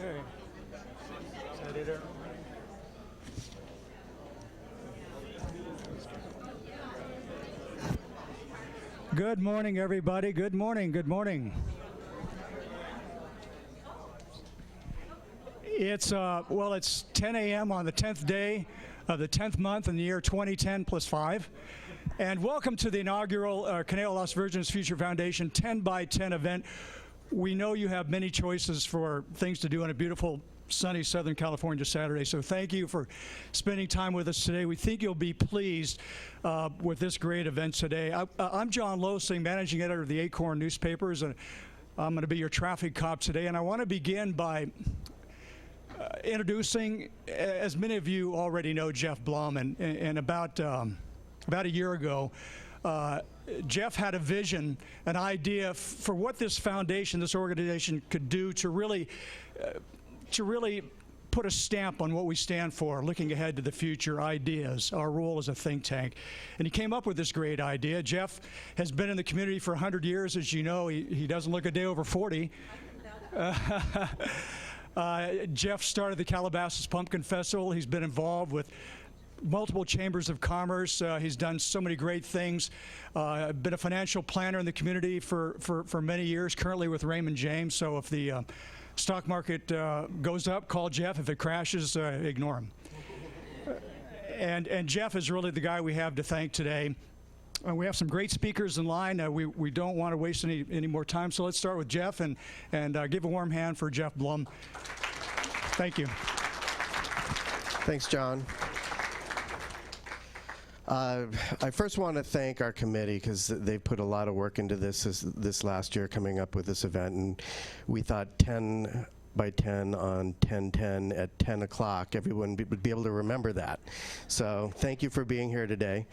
Okay. Is that it? Good morning, everybody. Good morning. Good morning. It's 10 a.m. on the 10th day of the 10th month in the year 2010 plus 5. And welcome to the inaugural Conejo Las Virgenes Future Foundation 10 by 10 event. We know you have many choices for things to do on a beautiful sunny Southern California Saturday, so thank you for spending time with us today. We think you'll be pleased with this great event today. I'm John Losing, managing editor of the Acorn newspapers, and I'm going to be your traffic cop today. And I want to begin by introducing, as many of you already know, Jeff Blum. And about a year ago, Jeff had a vision, an idea for what this foundation, this organization could do to really put a stamp on what we stand for, looking ahead to the future, ideas, our role as a think tank. And he came up with this great idea. Jeff has been in the community for 100 years, as you know. He doesn't look a day over 40. Jeff started the Calabasas Pumpkin Festival. He's been involved with multiple chambers of commerce. He's done so many great things. Been a financial planner in the community for many years, currently with Raymond James. So if the stock market goes up, call Jeff. If it crashes, ignore him. And Jeff is really the guy we have to thank today. We have some great speakers in line. We don't want to waste any more time, so let's start with Jeff and give a warm hand for Jeff Blum. Thank you. Thanks, John. I first want to thank our committee because they put a lot of work into this last year coming up with this event, and we thought 10 by 10 on 10/10 at 10 o'clock, everyone would be able to remember that. So thank you for being here today.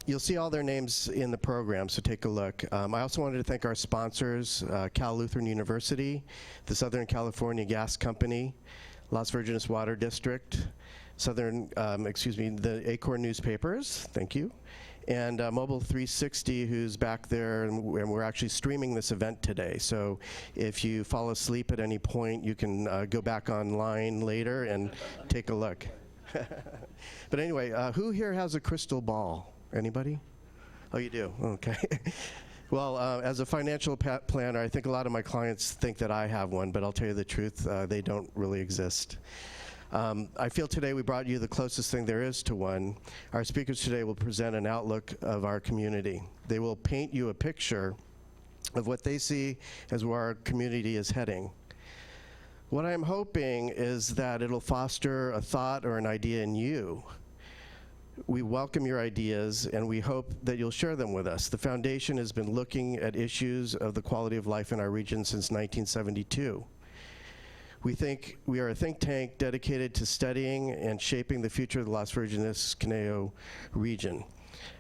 You'll see all their names in the program, so take a look. I also wanted to thank our sponsors, Cal Lutheran University, the Southern California Gas Company, Las Virgenes Water District, the Acorn newspapers, thank you, and Mobile 360, who's back there, and we're actually streaming this event today. So if you fall asleep at any point, you can go back online later and take a look. But anyway, who here has a crystal ball? Anybody? Oh, you do? Okay. Well, as a financial planner, I think a lot of my clients think that I have one, but I'll tell you the truth, they don't really exist. I feel today we brought you the closest thing there is to one. Our speakers today will present an outlook of our community. They will paint you a picture of what they see as where our community is heading. What I'm hoping is that it'll foster a thought or an idea in you. We welcome your ideas, and we hope that you'll share them with us. The foundation has been looking at issues of the quality of life in our region since 1972. We think we are a think tank dedicated to studying and shaping the future of the Las Virgenes Conejo region.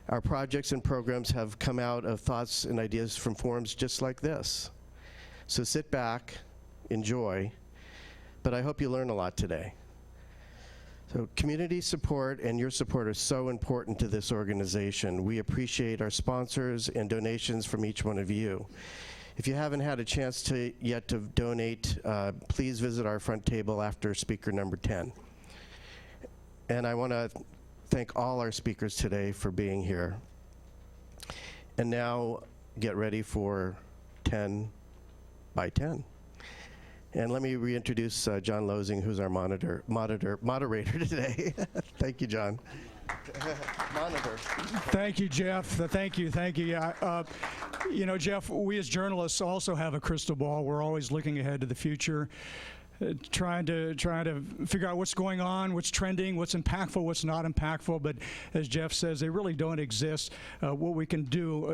Our projects and programs have come out of thoughts and ideas from forums just like this. So sit back, enjoy, but I hope you learn a lot today. So community support and your support are so important to this organization. We appreciate our sponsors and donations from each one of you. If you haven't had a chance yet to donate, please visit our front table after speaker number 10. And I want to thank all our speakers today for being here. And now get ready for 10 by 10. And let me reintroduce John Losing, who's our moderator today. Thank you, John. Monitor. Thank you, Jeff. Thank you. Yeah, you know, Jeff, we as journalists also have a crystal ball. We're always looking ahead to the future, trying to figure out what's going on, what's trending, what's impactful, what's not impactful. But as Jeff says, they really don't exist. What we can do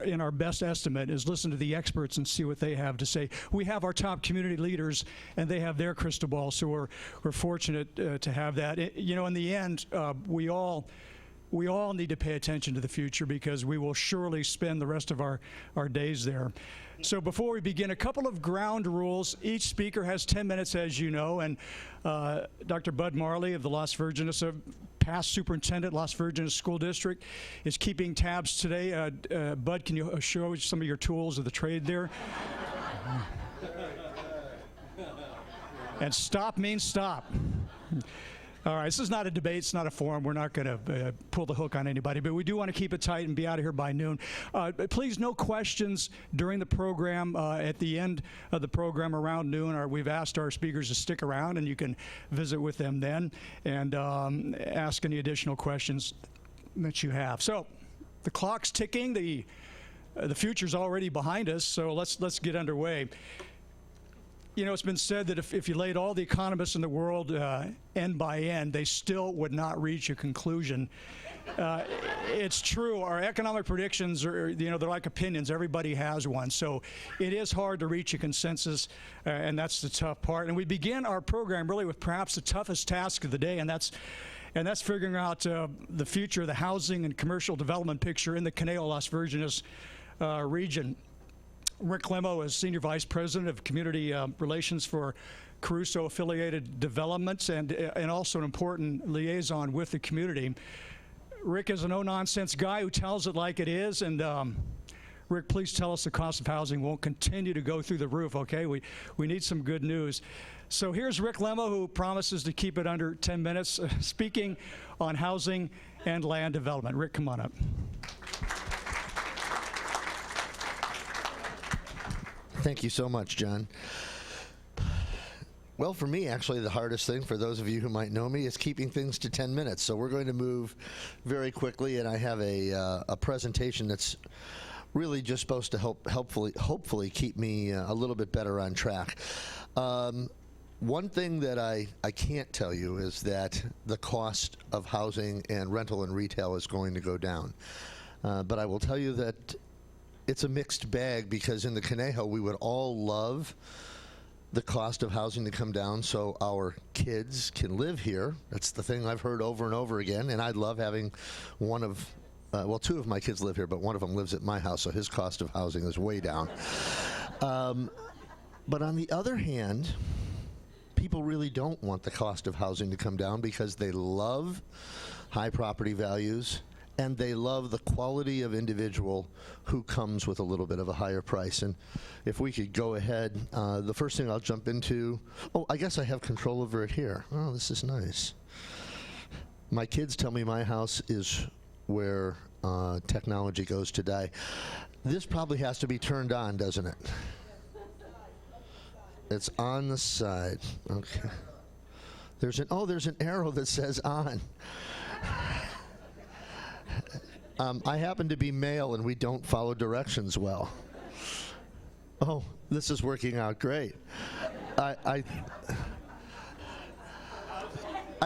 in our best estimate is listen to the experts and see what they have to say. We have our top community leaders, and they have their crystal ball, so we're fortunate to have that. You know, in the end, we all need to pay attention to the future because we will surely spend the rest of our days there. So before we begin, a couple of ground rules. Each speaker has 10 minutes, as you know, and Dr. Bud Marley of the Las Virgenes, past superintendent, Las Virgenes School District, is keeping tabs today. Bud, can you show some of your tools of the trade there? And stop means stop. All right, this is not a debate. It's not a forum. We're not going to pull the hook on anybody, but we do want to keep it tight and be out of here by noon. Please, no questions during the program. At the end of the program around noon, we've asked our speakers to stick around, and you can visit with them then and ask any additional questions that you have. So the clock's ticking. The future's already behind us, so let's get underway. You know, it's been said that if you laid all the economists in the world end by end, they still would not reach a conclusion. It's true. Our economic predictions are, they're like opinions. Everybody has one. So it is hard to reach a consensus, and that's the tough part. And we begin our program really with perhaps the toughest task of the day, and that's figuring out the future of the housing and commercial development picture in the Conejo, Las Virgenes region. Rick Lemo is Senior Vice President of Community Relations for Caruso-affiliated developments and also an important liaison with the community. Rick is a no-nonsense guy who tells it like it is. And Rick, please tell us the cost of housing won't continue to go through the roof, okay? We need some good news. So here's Rick Lemo, who promises to keep it under 10 minutes, speaking on housing and land development. Rick, come on up. Thank you so much, John. Well, for me, actually, the hardest thing, for those of you who might know me, is keeping things to 10 minutes. So we're going to move very quickly, and I have a presentation that's really just supposed to hopefully keep me a little bit better on track. One thing that I can't tell you is that the cost of housing and rental and retail is going to go down. But I will tell you that it's a mixed bag, because in the Conejo, we would all love the cost of housing to come down so our kids can live here. That's the thing I've heard over and over again, and I'd love having two of my kids live here, but one of them lives at my house, so his cost of housing is way down. But on the other hand, people really don't want the cost of housing to come down because they love high property values, and they love the quality of individual who comes with a little bit of a higher price. And if we could go ahead, the first thing I'll jump into, I guess I have control over it here. Oh, this is nice. My kids tell me my house is where technology goes to die. This probably has to be turned on, doesn't it? It's on the side. Okay. There's an arrow that says on. I happen to be male, and we don't follow directions well. Oh, this is working out great. I'd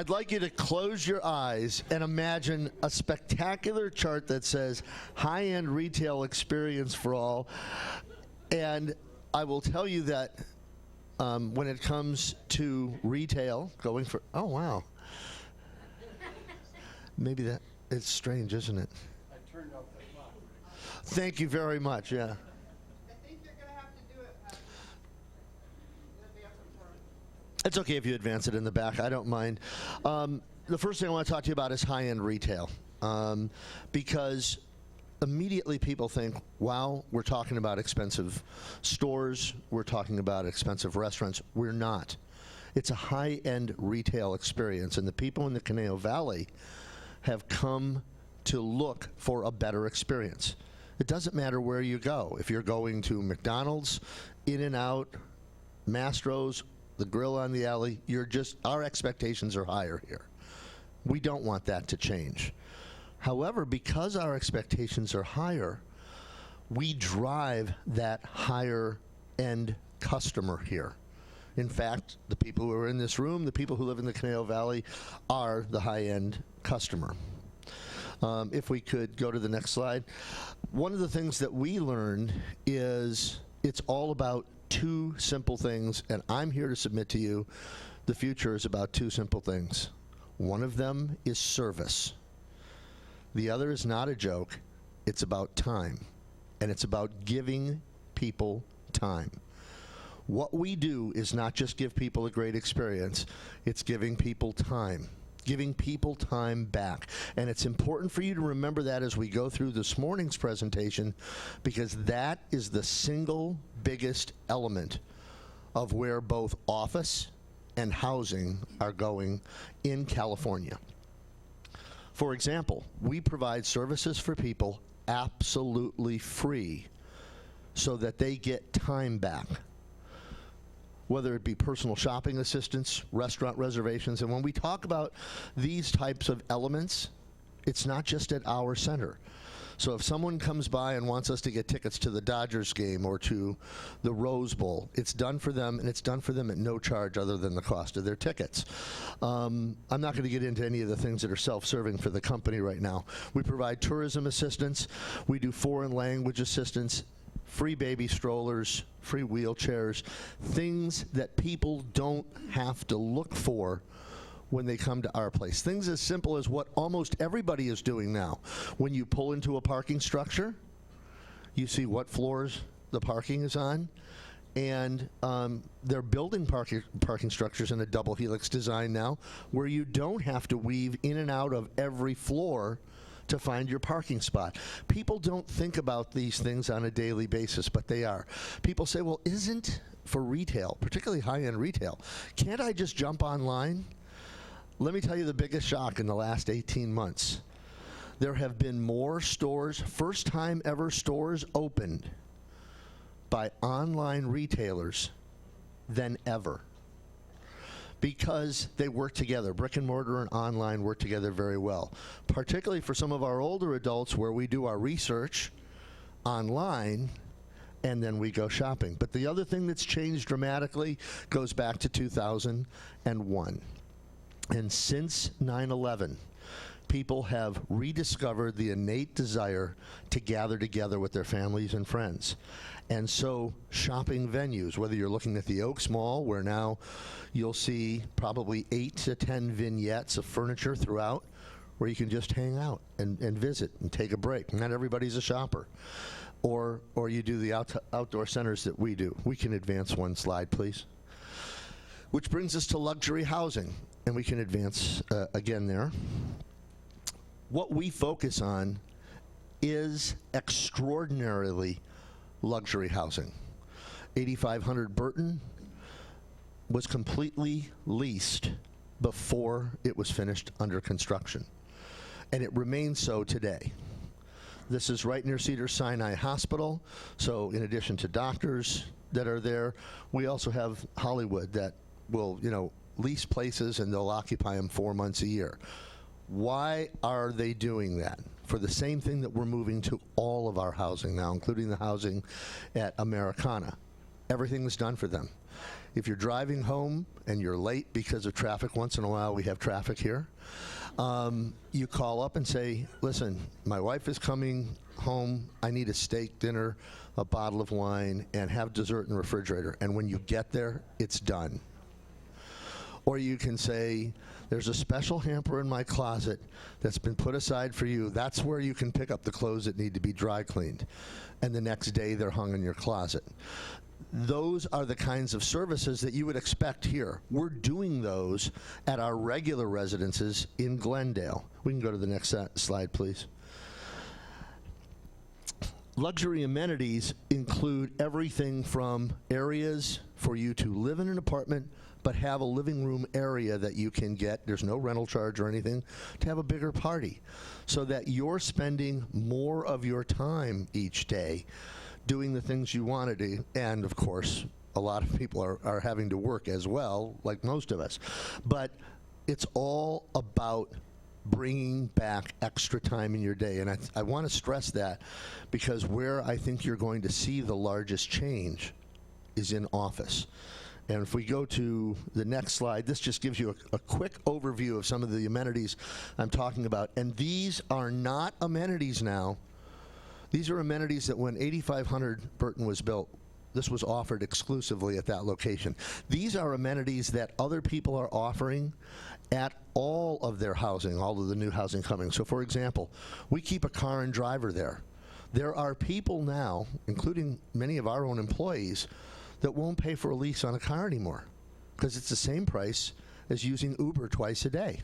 like you to close your eyes and imagine a spectacular chart that says high-end retail experience for all. And I will tell you that when it comes to retail, oh, wow. Maybe that, it's strange, isn't it? I turned off the clock. Thank you very much, yeah. I think you're going to have to do it. It's okay if you advance it in the back. I don't mind. The first thing I want to talk to you about is high-end retail, because immediately people think, wow, we're talking about expensive stores, we're talking about expensive restaurants. We're not. It's a high-end retail experience, and the people in the Conejo Valley have come to look for a better experience. It doesn't matter where you go. If you're going to McDonald's, In-N-Out, Mastro's, the Grill on the Alley, our expectations are higher here. We don't want that to change. However, because our expectations are higher, we drive that higher end customer here. In fact, the people who are in this room, the people who live in the Conejo Valley, are the high-end customer. If we could go to the next slide. One of the things that we learned is it's all about two simple things, and I'm here to submit to you the future is about two simple things. One of them is service. The other is not a joke. It's about time, and it's about giving people time. What we do is not just give people a great experience, it's giving people time back. And it's important for you to remember that as we go through this morning's presentation, because that is the single biggest element of where both office and housing are going in California. For example, we provide services for people absolutely free so that they get time back, whether it be personal shopping assistance, restaurant reservations. And when we talk about these types of elements, it's not just at our center. So if someone comes by and wants us to get tickets to the Dodgers game or to the Rose Bowl, it's done for them, and it's done for them at no charge other than the cost of their tickets. I'm not going to get into any of the things that are self-serving for the company right now. We provide tourism assistance. We do foreign language assistance, free baby strollers, free wheelchairs, things that people don't have to look for when they come to our place. Things as simple as what almost everybody is doing now. When you pull into a parking structure, you see what floors the parking is on, and they're building parking structures in a double helix design now where you don't have to weave in and out of every floor to find your parking spot. People don't think about these things on a daily basis, but they are. People say, well, isn't, for retail, particularly high-end retail, can't I just jump online? Let me tell you the biggest shock in the last 18 months. There have been more stores, first-time ever stores opened by online retailers than ever, because they work together. Brick and mortar and online work together very well, particularly for some of our older adults where we do our research online and then we go shopping. But the other thing that's changed dramatically goes back to 2001. And since 9/11, people have rediscovered the innate desire to gather together with their families and friends. And so shopping venues, whether you're looking at the Oaks Mall, where now you'll see probably 8 to 10 vignettes of furniture throughout, where you can just hang out and visit and take a break. Not everybody's a shopper. Or you do the outdoor centers that we do. We can advance one slide, please. Which brings us to luxury housing. And we can advance again there. What we focus on is extraordinarily luxury housing. 8500 Burton was completely leased before it was finished under construction. And it remains so today. This is right near Cedars-Sinai Hospital. So in addition to doctors that are there, we also have Hollywood that will, lease places, and they'll occupy them 4 months a year. Why are they doing that? For the same thing that we're moving to all of our housing now, including the housing at Americana. Everything is done for them. If you're driving home and you're late because of traffic, once in a while we have traffic here, you call up and say, listen, my wife is coming home, I need a steak dinner, a bottle of wine, and have dessert in the refrigerator. And when you get there, it's done. Or you can say, there's a special hamper in my closet that's been put aside for you. That's where you can pick up the clothes that need to be dry cleaned. And the next day, they're hung in your closet. Those are the kinds of services that you would expect here. We're doing those at our regular residences in Glendale. We can go to the next slide, please. Luxury amenities include everything from areas for you to live in an apartment, but have a living room area that you can get, there's no rental charge or anything, to have a bigger party, so that you're spending more of your time each day doing the things you want to do. And of course, a lot of people are having to work as well, like most of us. But it's all about bringing back extra time in your day. And I want to stress that, because where I think you're going to see the largest change is in office. And if we go to the next slide, this just gives you a quick overview of some of the amenities I'm talking about. And these are not amenities now. These are amenities that when 8500 Burton was built, this was offered exclusively at that location. These are amenities that other people are offering at all of their housing, all of the new housing coming. So for example, we keep a car and driver there. There are people now, including many of our own employees, that won't pay for a lease on a car anymore because it's the same price as using Uber twice a day.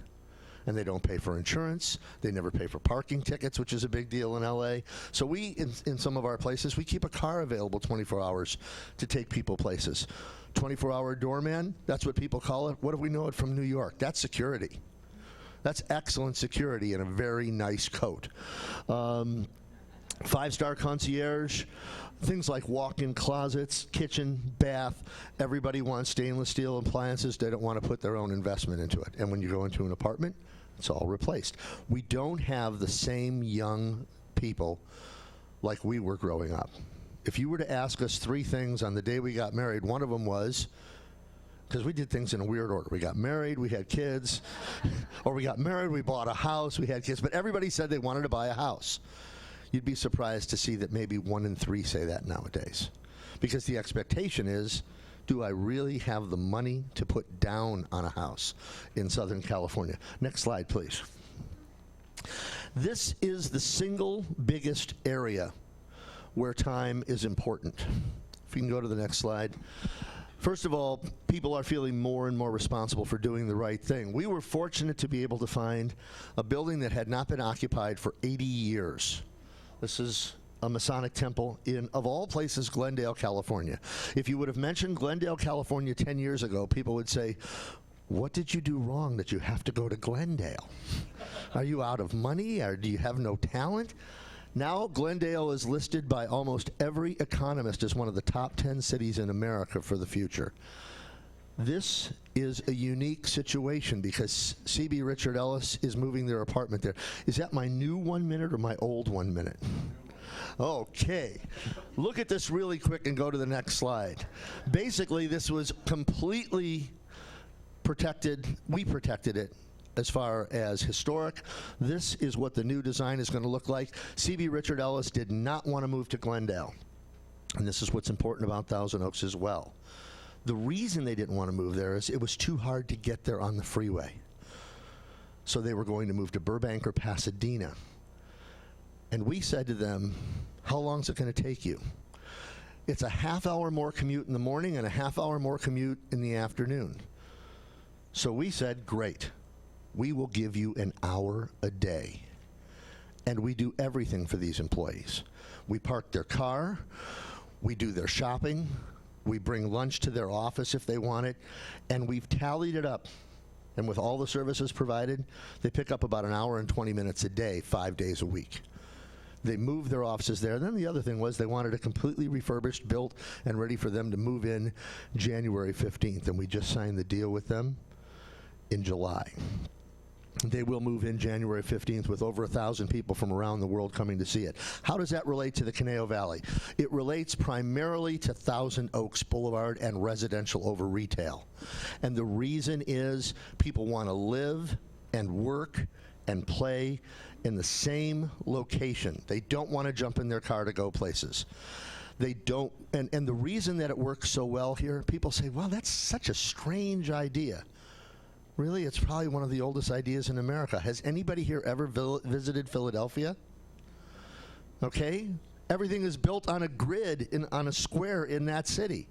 and they don't pay for insurance. They never pay for parking tickets, which is a big deal in LA. So we, in some of our places, we keep a car available 24 hours to take people places. 24-hour doorman, that's what people call it. What do we know it from New York? That's security. That's excellent security in a very nice coat. 5-star concierge, things like walk-in closets, kitchen, bath. Everybody wants stainless steel appliances. They don't want to put their own investment into it. And when you go into an apartment, it's all replaced. We don't have the same young people like we were growing up. If you were to ask us 3 things on the day we got married, one of them was, because we did things in a weird order. We got married, we had kids, or we got married, we bought a house, we had kids, but everybody said they wanted to buy a house. You'd be surprised to see that maybe 1 in 3 say that nowadays. Because the expectation is, do I really have the money to put down on a house in Southern California? Next slide, please. This is the single biggest area where time is important. If you can go to the next slide. First of all, people are feeling more and more responsible for doing the right thing. We were fortunate to be able to find a building that had not been occupied for 80 years. This is a Masonic temple in, of all places, Glendale, California. If you would have mentioned Glendale, California 10 years ago, people would say, what did you do wrong that you have to go to Glendale? Are you out of money, or do you have no talent? Now, Glendale is listed by almost every economist as one of the top 10 cities in America for the future. This is a unique situation because CB Richard Ellis is moving their apartment there. Is that my new 1 minute or my old 1 minute? Okay. Look at this really quick and go to the next slide. Basically, this was completely protected. We protected it as far as historic. This is what the new design is going to look like. CB Richard Ellis did not want to move to Glendale. And this is what's important about Thousand Oaks as well. The reason they didn't want to move there is it was too hard to get there on the freeway. So they were going to move to Burbank or Pasadena. And we said to them, how long is it going to take you? It's a half-hour more commute in the morning and a half-hour more commute in the afternoon. So we said, great. We will give you an hour a day. And we do everything for these employees. We park their car, we do their shopping, we bring lunch to their office if they want it, and we've tallied it up. And with all the services provided, they pick up about an hour and 20 minutes a day, 5 days a week. They moved their offices there. Then the other thing was they wanted a completely refurbished, built, and ready for them to move in January 15th. And we just signed the deal with them in July. They will move in January 15th with over 1,000 people from around the world coming to see it. How does that relate to the Conejo Valley? It relates primarily to Thousand Oaks Boulevard and residential over retail. And the reason is people want to live and work and play in the same location. They don't want to jump in their car to go places. They don't, and the reason that it works so well here, people say, well, that's such a strange idea. Really, it's probably one of the oldest ideas in America. Has anybody here ever visited Philadelphia? Okay? Everything is built on a grid, on a square in that city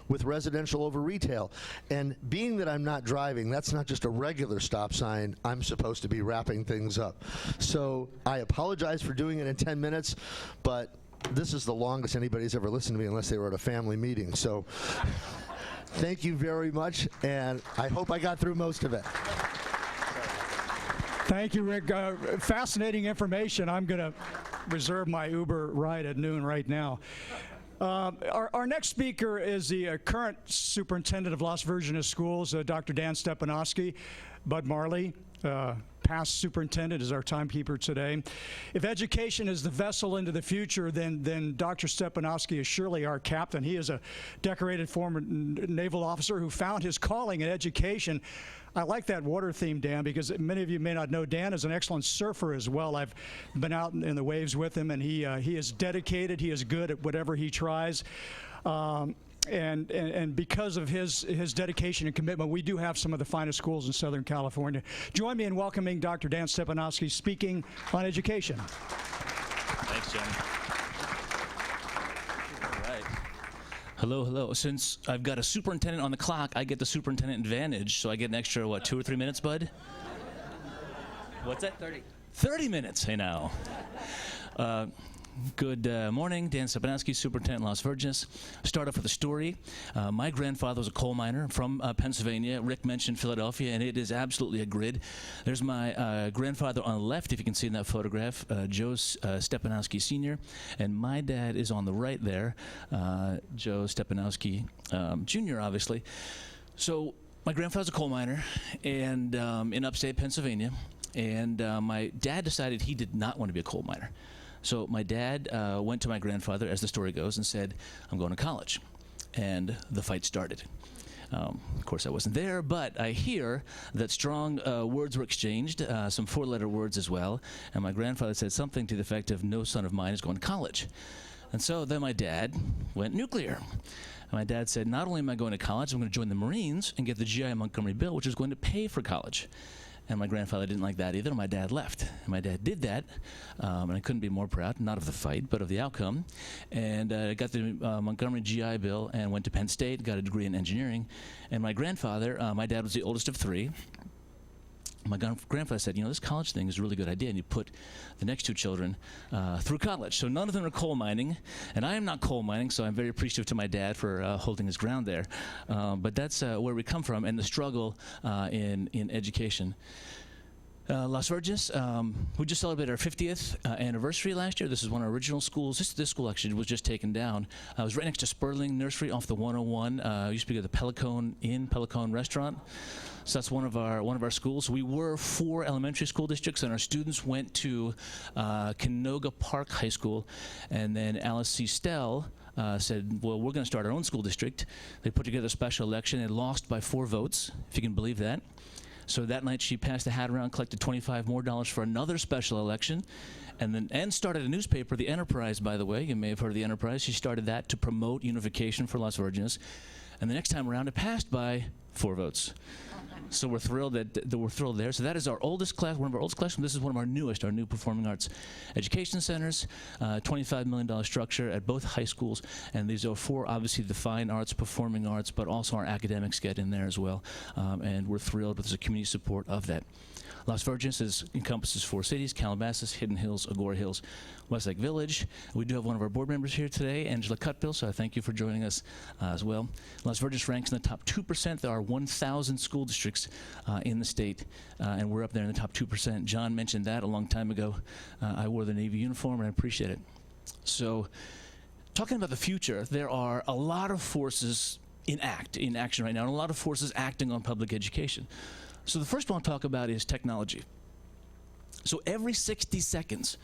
with residential over retail. And being that I'm not driving, that's not just a regular stop sign. I'm supposed to be wrapping things up. So I apologize for doing it in 10 minutes, but this is the longest anybody's ever listened to me unless they were at a family meeting. So thank you very much, and I hope I got through most of it. Thank you, Rick. Fascinating information. I'm going to reserve my Uber ride at noon right now. Our next speaker is the current superintendent of Las Virgenes Schools, Dr. Dan Stepanowski. Bud Marley, past superintendent, is our timekeeper today. If education is the vessel into the future, then Dr. Stepanowski is surely our captain. He is a decorated former naval officer who found his calling in education. I like that water theme, Dan, because many of you may not know Dan is an excellent surfer as well. I've been out in the waves with him, and he is dedicated. He is good at whatever he tries. And because of his dedication and commitment, we do have some of the finest schools in Southern California. Join me in welcoming Dr. Dan Stepanowski speaking on education. Thanks, Jim. All right. Hello, hello. Since I've got a superintendent on the clock, I get the superintendent advantage, so I get an extra, 2 or 3 minutes, Bud? What's that? 30. 30 minutes, hey now. Good morning, Dan Stepanowski, Superintendent, Las Virgenes. Start off with a story. My grandfather was a coal miner from Pennsylvania. Rick mentioned Philadelphia, and it is absolutely a grid. There's my grandfather on the left, if you can see in that photograph, Joe Stepanowski Sr., and my dad is on the right there, Joe Stepanowski Jr., obviously. So my grandfather's a coal miner and in upstate Pennsylvania, and my dad decided he did not want to be a coal miner. So my dad went to my grandfather, as the story goes, and said, I'm going to college. And the fight started. Of course, I wasn't there, but I hear that strong words were exchanged, some four-letter words as well. And my grandfather said something to the effect of, no son of mine is going to college. And so then my dad went nuclear. And my dad said, not only am I going to college, I'm going to join the Marines and get the GI Montgomery Bill, which is going to pay for college. And my grandfather didn't like that either, and my dad left. And my dad did that, and I couldn't be more proud, not of the fight, but of the outcome. And I got the Montgomery GI Bill and went to Penn State, got a degree in engineering. And my grandfather, my dad was the oldest of three. My grandfather said, this college thing is a really good idea, and you put the next two children through college. So none of them are coal mining, and I am not coal mining, so I'm very appreciative to my dad for holding his ground there. But that's where we come from, and the struggle in education. Las Virgenes, we just celebrated our 50th anniversary last year. This is one of our original schools. This school actually was just taken down. It was right next to Sperling Nursery off the 101. Used to be the Pelicone restaurant. So that's one of our schools. We were 4 elementary school districts, and our students went to Conejo Park High School. And then Alice C. Stell said, well, we're going to start our own school district. They put together a special election. They lost by 4 votes, if you can believe that. So that night she passed the hat around, collected $25 more for another special election, and started a newspaper, The Enterprise, by the way. You may have heard of The Enterprise. She started that to promote unification for Las Virgenes. And the next time around, it passed by 4 votes. So we're thrilled that we're thrilled there. So that is our oldest class, one of our oldest classrooms. This is one of our newest, our new performing arts education centers. $25 million structure at both high schools, and these are for obviously the fine arts, performing arts, but also our academics get in there as well. And we're thrilled with the community support of that. Las Virgenes encompasses 4 cities: Calabasas, Hidden Hills, Agoura Hills, Westlake Village. We do have one of our board members here today, Angela Cutbill, so I thank you for joining us as well. Las Virgenes ranks in the top 2%. There are 1,000 school districts in the state, and we're up there in the top 2%. John mentioned that a long time ago. I wore the Navy uniform, and I appreciate it. So, talking about the future, there are a lot of forces in action right now, and a lot of forces acting on public education. So the first one I'll talk about is technology. So every 60 seconds,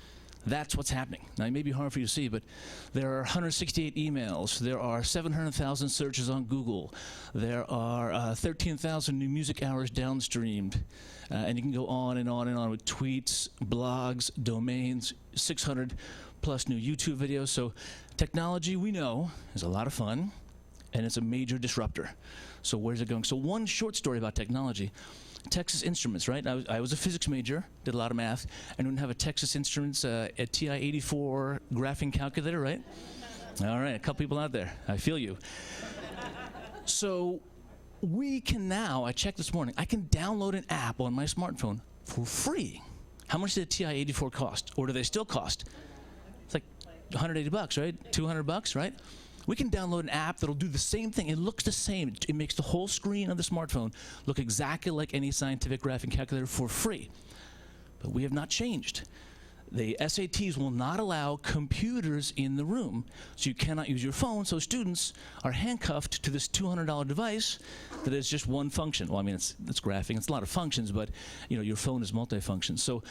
that's what's happening. Now, it may be hard for you to see, but there are 168 emails. There are 700,000 searches on Google. There are 13,000 new music hours downstreamed. And you can go on and on and on with tweets, blogs, domains, 600 plus new YouTube videos. So technology, we know, is a lot of fun, and it's a major disruptor. So where's it going? So one short story about technology. Texas Instruments, right? I was a physics major, did a lot of math, and we have a Texas Instruments a TI-84 graphing calculator, right? All right, a couple people out there. I feel you. So we can now, I checked this morning, I can download an app on my smartphone for free. How much did a TI-84 cost? Or do they still cost? It's like $180, right? $200, right? We can download an app that'll do the same thing. It looks the same. It makes the whole screen of the smartphone look exactly like any scientific graphing calculator for free. But we have not changed. The SATs will not allow computers in the room, so you cannot use your phone, so students are handcuffed to this $200 device that is just one function. Well, I mean, it's graphing. It's a lot of functions, but your phone is multifunction. So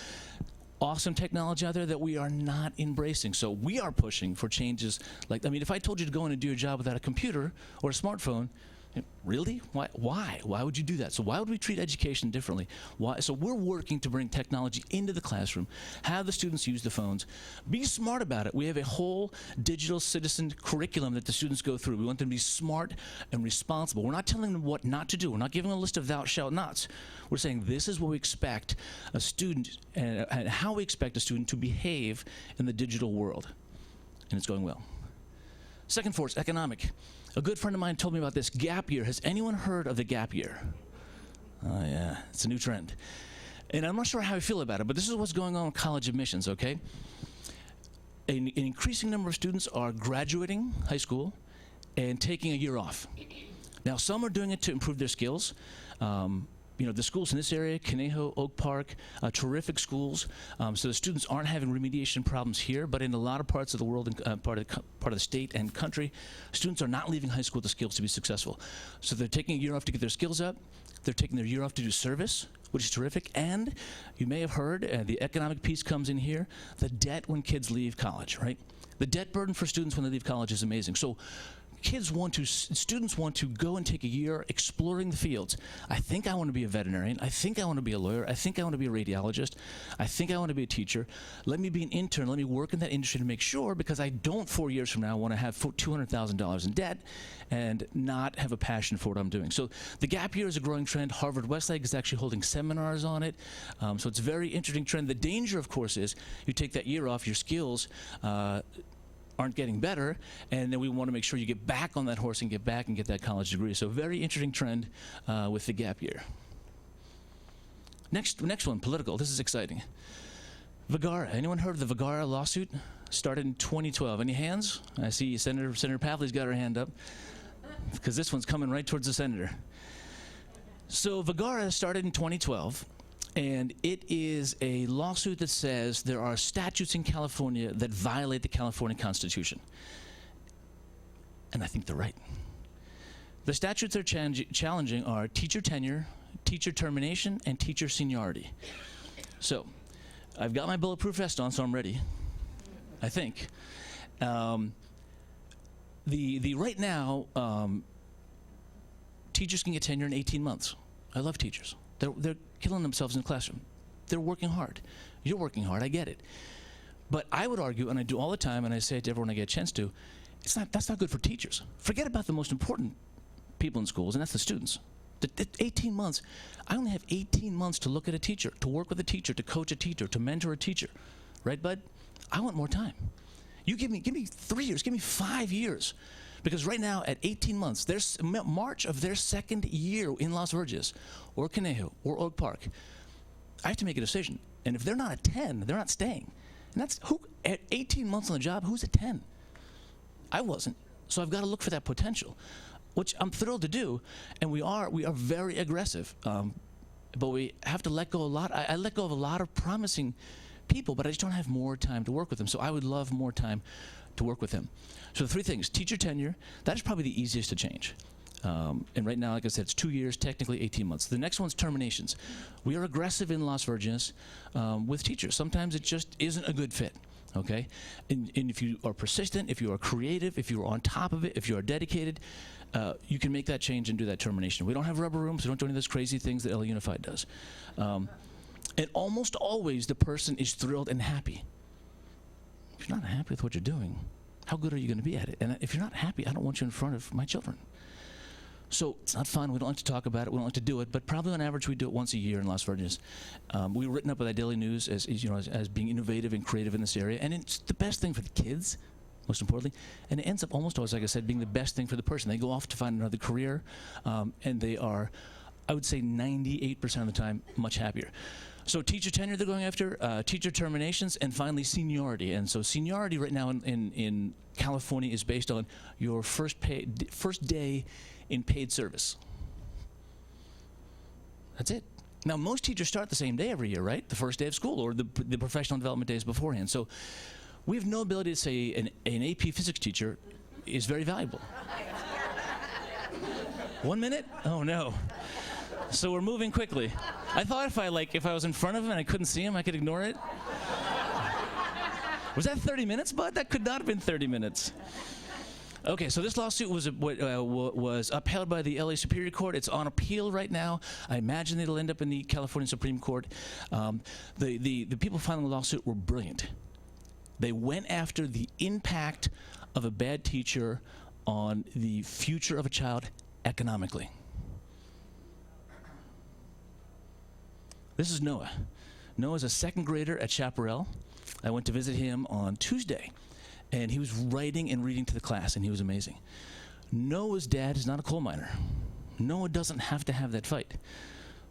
awesome technology out there that we are not embracing. So we are pushing for changes like, if I told you to go in and do your job without a computer or a smartphone, really? Why? Why would you do that? So why would we treat education differently? Why? So we're working to bring technology into the classroom, have the students use the phones, be smart about it. We have a whole digital citizen curriculum that the students go through. We want them to be smart and responsible. We're not telling them what not to do. We're not giving them a list of thou shalt nots. We're saying this is what we expect a student and how we expect a student to behave in the digital world. And it's going well. Second force, economic. A good friend of mine told me about this gap year. Has anyone heard of the gap year? Oh, yeah, it's a new trend. And I'm not sure how I feel about it, but this is what's going on with college admissions, okay? An increasing number of students are graduating high school and taking a year off. Now, some are doing it to improve their skills. The schools in this area, Conejo, Oak Park, terrific schools. So the students aren't having remediation problems here, but in a lot of parts of the world, and part of the state and country, students are not leaving high school with the skills to be successful. So they're taking a year off to get their skills up. They're taking their year off to do service, which is terrific. And you may have heard, the economic piece comes in here, the debt when kids leave college, right? The debt burden for students when they leave college is amazing. So students want to go and take a year exploring the fields. I think I want to be a veterinarian. I think I want to be a lawyer. I think I want to be a radiologist. I think I want to be a teacher. Let me be an intern. Let me work in that industry to make sure, because I don't 4 years from now want to have $200,000 in debt and not have a passion for what I'm doing. So the gap year is a growing trend. Harvard Westlake is actually holding seminars on it. So it's a very interesting trend. The danger, of course, is you take that year off, your skills aren't getting better, and then we want to make sure you get back on that horse and get back and get that college degree. So very interesting trend with the gap year. Next one, political. This is exciting. Vergara. Anyone heard of the Vergara lawsuit? Started in 2012. Any hands? I see Senator Pavley's got her hand up, because this one's coming right towards the senator. So Vergara started in 2012. And it is a lawsuit that says there are statutes in California that violate the California Constitution. And I think they're right. The statutes they're challenging are teacher tenure, teacher termination, and teacher seniority. So I've got my bulletproof vest on, so I'm ready, I think. Right now, teachers can get tenure in 18 months. I love teachers. They're killing themselves in the classroom. They're working hard. You're working hard, I get it. But I would argue, and I do all the time, and I say it to everyone I get a chance to, that's not good for teachers. Forget about the most important people in schools, and that's the students. 18 months, I only have 18 months to look at a teacher, to work with a teacher, to coach a teacher, to mentor a teacher. Right, bud? I want more time. You give me 3 years, give me 5 years. Because right now, at 18 months, there's March of their second year in Las Virgenes, or Conejo, or Oak Park. I have to make a decision. And if they're not a 10, they're not staying. And that's who, at 18 months on the job, who's a 10? I wasn't. So I've got to look for that potential, which I'm thrilled to do. And we are very aggressive. But we have to let go a lot. I let go of a lot of promising people, but I just don't have more time to work with them. So I would love more time to work with them. So the three things: teacher tenure, that is probably the easiest to change. And right now, like I said, it's 2 years, technically 18 months. The next one's terminations. We are aggressive in Las Virgenes with teachers. Sometimes it just isn't a good fit, okay? And if you are persistent, if you are creative, if you are on top of it, if you are dedicated, you can make that change and do that termination. We don't have rubber rooms. We don't do any of those crazy things that LA Unified does. And almost always the person is thrilled and happy. If you're not happy with what you're doing, how good are you going to be at it? And if you're not happy, I don't want you in front of my children. So it's not fun. We don't like to talk about it. We don't like to do it. But probably on average, we do it once a year in Las Virgenes. We were written up by the Daily News as being innovative and creative in this area. And it's the best thing for the kids, most importantly. And it ends up almost always, like I said, being the best thing for the person. They go off to find another career. And they are, I would say 98% of the time, much happier. So teacher tenure they're going after, teacher terminations, and finally seniority. And so seniority right now in California is based on your first day in paid service. That's it. Now most teachers start the same day every year, right? The first day of school or the professional development days beforehand. So we have no ability to say an AP physics teacher is very valuable. 1 minute? Oh no. So we're moving quickly. I thought if I was in front of him and I couldn't see him, I could ignore it. Was that 30 minutes, bud? That could not have been 30 minutes. Okay, so this lawsuit was upheld by the LA Superior Court. It's on appeal right now. I imagine it'll end up in the California Supreme Court. The people filing the lawsuit were brilliant. They went after the impact of a bad teacher on the future of a child economically. This is Noah. Noah's a second grader at Chaparral. I went to visit him on Tuesday, and he was writing and reading to the class, and he was amazing. Noah's dad is not a coal miner. Noah doesn't have to have that fight.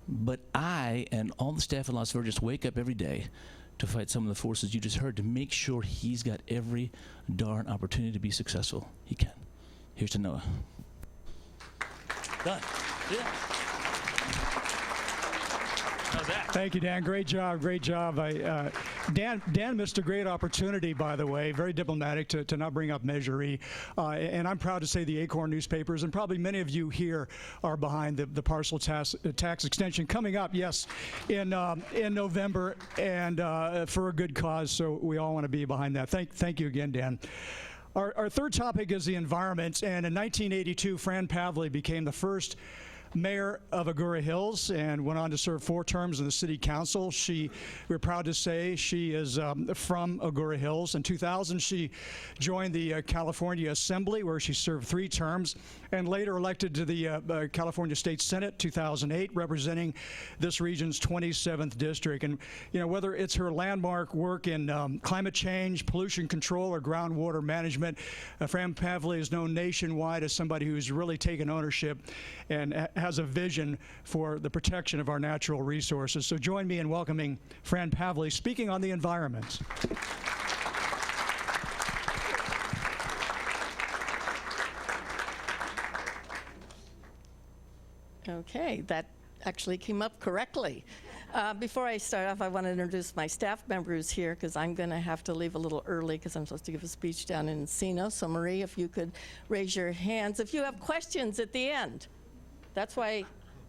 But I and all the staff at Las Virgenes wake up every day to fight some of the forces you just heard to make sure he's got every darn opportunity to be successful he can. Here's to Noah. Done. Yeah. How's that? Thank you, Dan. Great job. Great job. Dan missed a great opportunity, by the way, very diplomatic to not bring up Measure E. And I'm proud to say the Acorn newspapers, and probably many of you here are behind the parcel tax extension coming up, yes, in November, and for a good cause. So we all want to be behind that. Thank you again, Dan. Our third topic is the environment. And in 1982, Fran Pavley became the first mayor of Agoura Hills and went on to serve 4 terms in the city council. We're proud to say she is from Agoura Hills. In 2000, she joined the California Assembly, where she served 3 terms, and later elected to the California State Senate 2008, representing this region's 27th district. And whether it's her landmark work in climate change, pollution control, or groundwater management, Fran Pavley is known nationwide as somebody who's really taken ownership and has a vision for the protection of our natural resources. So join me in welcoming Fran Pavley, speaking on the environment. Okay, that actually came up correctly. Before I start off, I want to introduce my staff members here, because I'm going to have to leave a little early because I'm supposed to give a speech down in Encino. So Marie, if you could raise your hands if you have questions at the end. That's why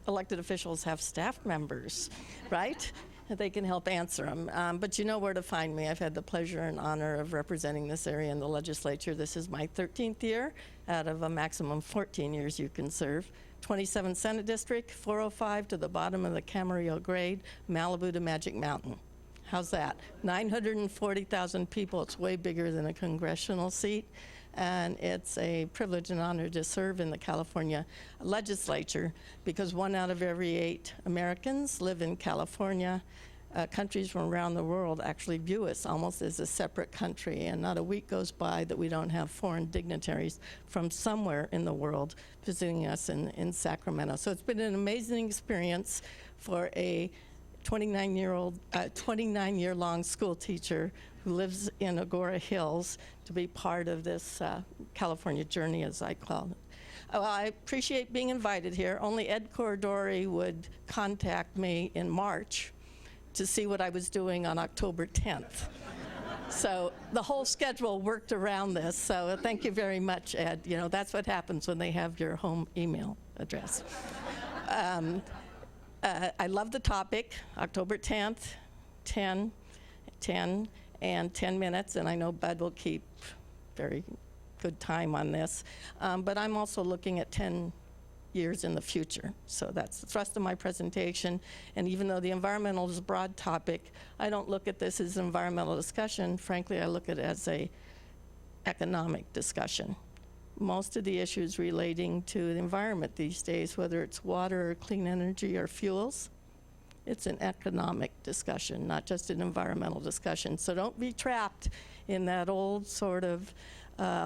elected officials have staff members, right? They can help answer them. But you know where to find me. I've had the pleasure and honor of representing this area in the legislature. This is my 13th year out of a maximum 14 years you can serve. 27 Senate District, 405 to the bottom of the Camarillo grade, Malibu to Magic Mountain. How's that? 940,000 people. It's way bigger than a congressional seat. And it's a privilege and honor to serve in the California legislature, because 1 out of every 8 Americans live in California. Countries from around the world actually view us almost as a separate country, and not a week goes by that we don't have foreign dignitaries from somewhere in the world visiting us in Sacramento. So it's been an amazing experience for a 29-year-long school teacher who lives in Agoura Hills to be part of this California journey, as I call it. Well, I appreciate being invited here. Only Ed Corridori would contact me in March to see what I was doing on October 10th. So the whole schedule worked around this. So thank you very much, Ed. That's what happens when they have your home email address. I love the topic, October 10th, 10, and 10 minutes, and I know Bud will keep very good time on this. But I'm also looking at 10 years in the future. So that's the thrust of my presentation. And even though the environmental is a broad topic, I don't look at this as an environmental discussion. Frankly, I look at it as an economic discussion. Most of the issues relating to the environment these days, whether it's water or clean energy or fuels, it's an economic discussion, not just an environmental discussion. So don't be trapped in that old sort of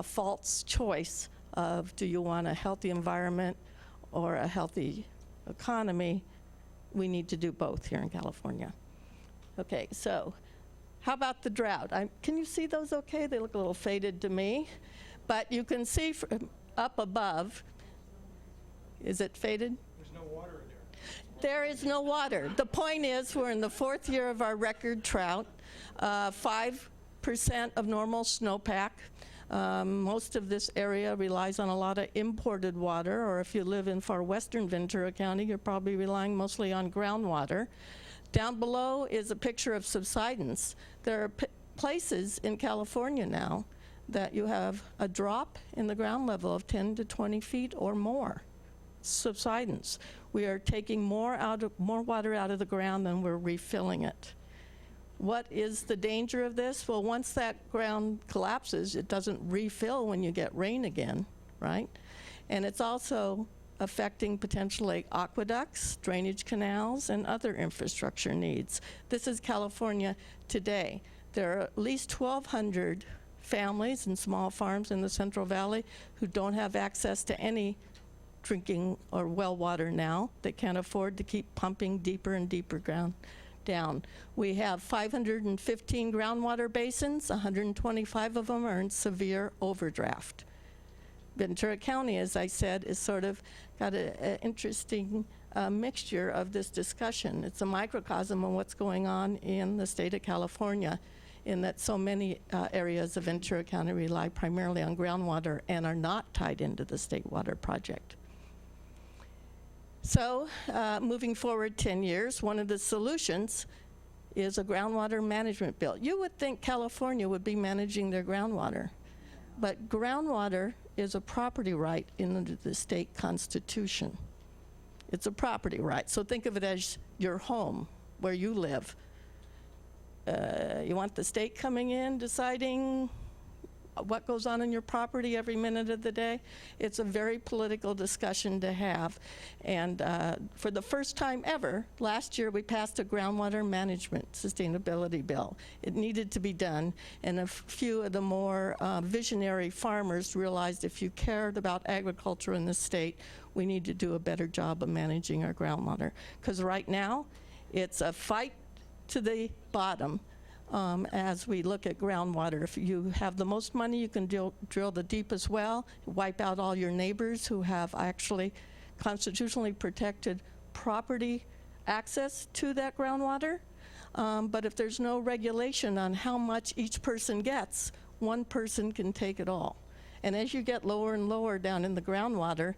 false choice of, do you want a healthy environment or a healthy economy? We need to do both here in California. Okay, so how about the drought? Can you see those okay? They look a little faded to me. But you can see up above, is it faded? There's no water in there. There is no water. The point is, we're in the 4th year of our record drought, 5% of normal snowpack. Most of this area relies on a lot of imported water, or if you live in far western Ventura County, you're probably relying mostly on groundwater. Down below is a picture of subsidence. There are places in California now that you have a drop in the ground level of 10 to 20 feet or more. Subsidence. We are taking more water out of the ground than we're refilling it. What is the danger of this? Well, once that ground collapses, it doesn't refill when you get rain again, right? And it's also affecting potentially aqueducts, drainage canals, and other infrastructure needs. This is California today. There are at least 1,200 families and small farms in the Central Valley who don't have access to any drinking or well water now. They can't afford to keep pumping deeper and deeper ground down. We have 515 groundwater basins. 125 of them are in severe overdraft. Ventura County, as I said, is sort of got an interesting mixture of this discussion. It's a microcosm of what's going on in the state of California, in that so many areas of Ventura County rely primarily on groundwater and are not tied into the state water project. So moving forward 10 years, one of the solutions is a groundwater management bill. You would think California would be managing their groundwater, but groundwater is a property right in the state constitution. It's a property right. So think of it as your home, where you live. You want the state coming in, deciding what goes on in your property every minute of the day? It's a very political discussion to have. And for the first time ever, last year we passed a groundwater management sustainability bill. It needed to be done, and a few of the more visionary farmers realized if you cared about agriculture in this state, we need to do a better job of managing our groundwater. Because right now, it's a fight to the bottom as we look at groundwater. If you have the most money, you can drill the deepest well, wipe out all your neighbors who have actually constitutionally protected property access to that groundwater. But if there's no regulation on how much each person gets, one person can take it all. And as you get lower and lower down in the groundwater,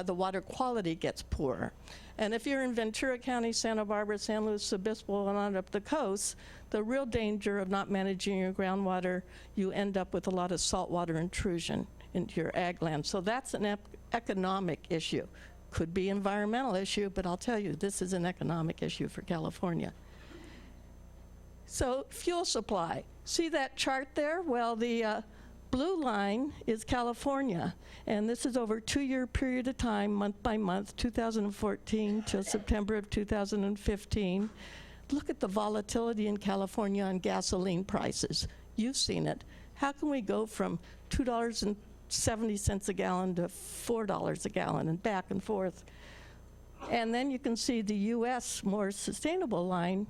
the water quality gets poorer. And if you're in Ventura County, Santa Barbara, San Luis Obispo, and on up the coast, the real danger of not managing your groundwater, you end up with a lot of saltwater intrusion into your ag land. So that's an economic issue. Could be environmental issue, but I'll tell you, this is an economic issue for California. So fuel supply. See that chart there? Well, the blue line is California, and this is over a 2-year period of time, month by month, 2014 till September of 2015. Look at the volatility in California on gasoline prices. You've seen it. How can we go from $2.70 a gallon to $4 a gallon and back and forth? And then you can see the US more sustainable line.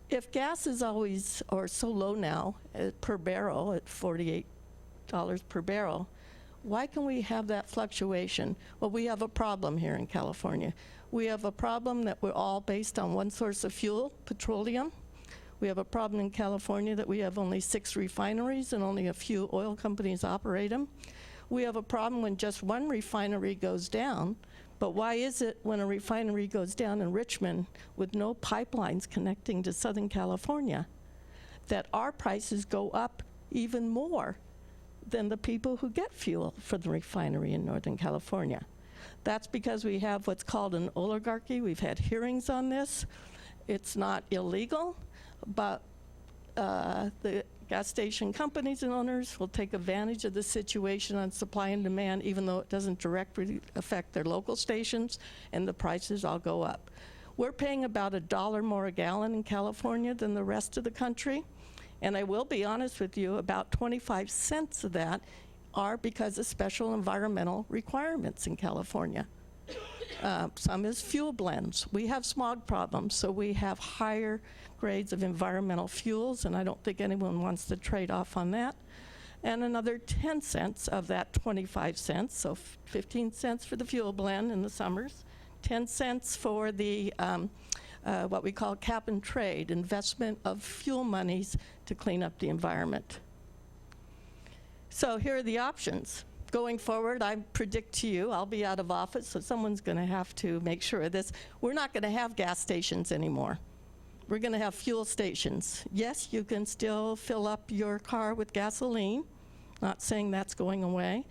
If gas is always, or so low now, per barrel at $48 per barrel, why can we have that fluctuation? Well, we have a problem here in California. We have a problem that we're all based on one source of fuel, petroleum. We have a problem in California that we have only 6 refineries and only a few oil companies operate them. We have a problem when just one refinery goes down, but why is it when a refinery goes down in Richmond with no pipelines connecting to Southern California that our prices go up even more than the people who get fuel for the refinery in Northern California? That's because we have what's called an oligarchy. We've had hearings on this. It's not illegal, but the gas station companies and owners will take advantage of the situation on supply and demand, even though it doesn't directly affect their local stations, and the prices all go up. We're paying about $1 more a gallon in California than the rest of the country. And I will be honest with you, about 25 cents of that are because of special environmental requirements in California. Some is fuel blends. We have smog problems, so we have higher grades of environmental fuels, and I don't think anyone wants to trade off on that. And another 10 cents of that 25 cents, so 15 cents for the fuel blend in the summers, 10 cents for the what we call cap and trade, investment of fuel monies to clean up the environment. So here are the options. Going forward, I predict to you, I'll be out of office, so someone's going to have to make sure of this. We're not going to have gas stations anymore. We're going to have fuel stations. Yes, you can still fill up your car with gasoline. Not saying that's going away.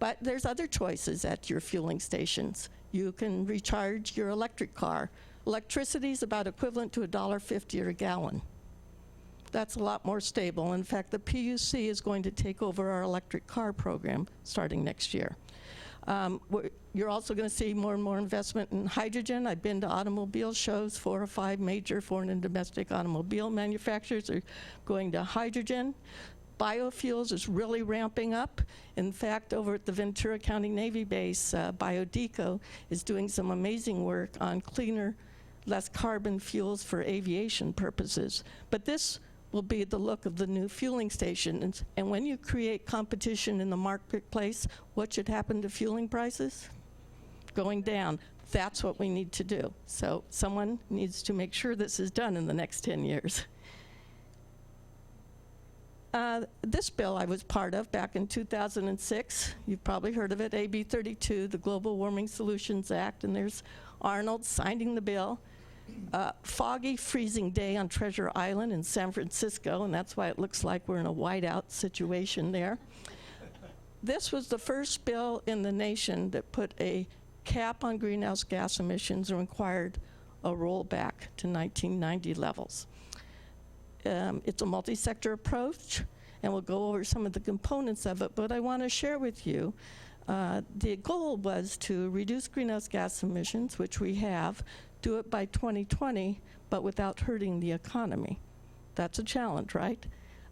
But there's other choices at your fueling stations. You can recharge your electric car. Electricity is about equivalent to $1.50 a gallon. That's a lot more stable. In fact, the PUC is going to take over our electric car program starting next year. You're also going to see more and more investment in hydrogen. I've been to automobile shows. 4 or 5 major foreign and domestic automobile manufacturers are going to hydrogen. Biofuels is really ramping up. In fact, over at the Ventura County Navy Base, Biodeco is doing some amazing work on cleaner, less carbon fuels for aviation purposes. But this will be the look of the new fueling station. And when you create competition in the marketplace, what should happen to fueling prices? Going down. That's what we need to do. So someone needs to make sure this is done in the next 10 years. This bill I was part of back in 2006. You've probably heard of it, AB 32, the Global Warming Solutions Act, and there's Arnold signing the bill. Foggy, freezing day on Treasure Island in San Francisco, and that's why it looks like we're in a whiteout situation there. This was the first bill in the nation that put a cap on greenhouse gas emissions and required a rollback to 1990 levels. It's a multi-sector approach, and we'll go over some of the components of it, but I want to share with you the goal was to reduce greenhouse gas emissions, which we have, do it by 2020, but without hurting the economy. That's a challenge, right?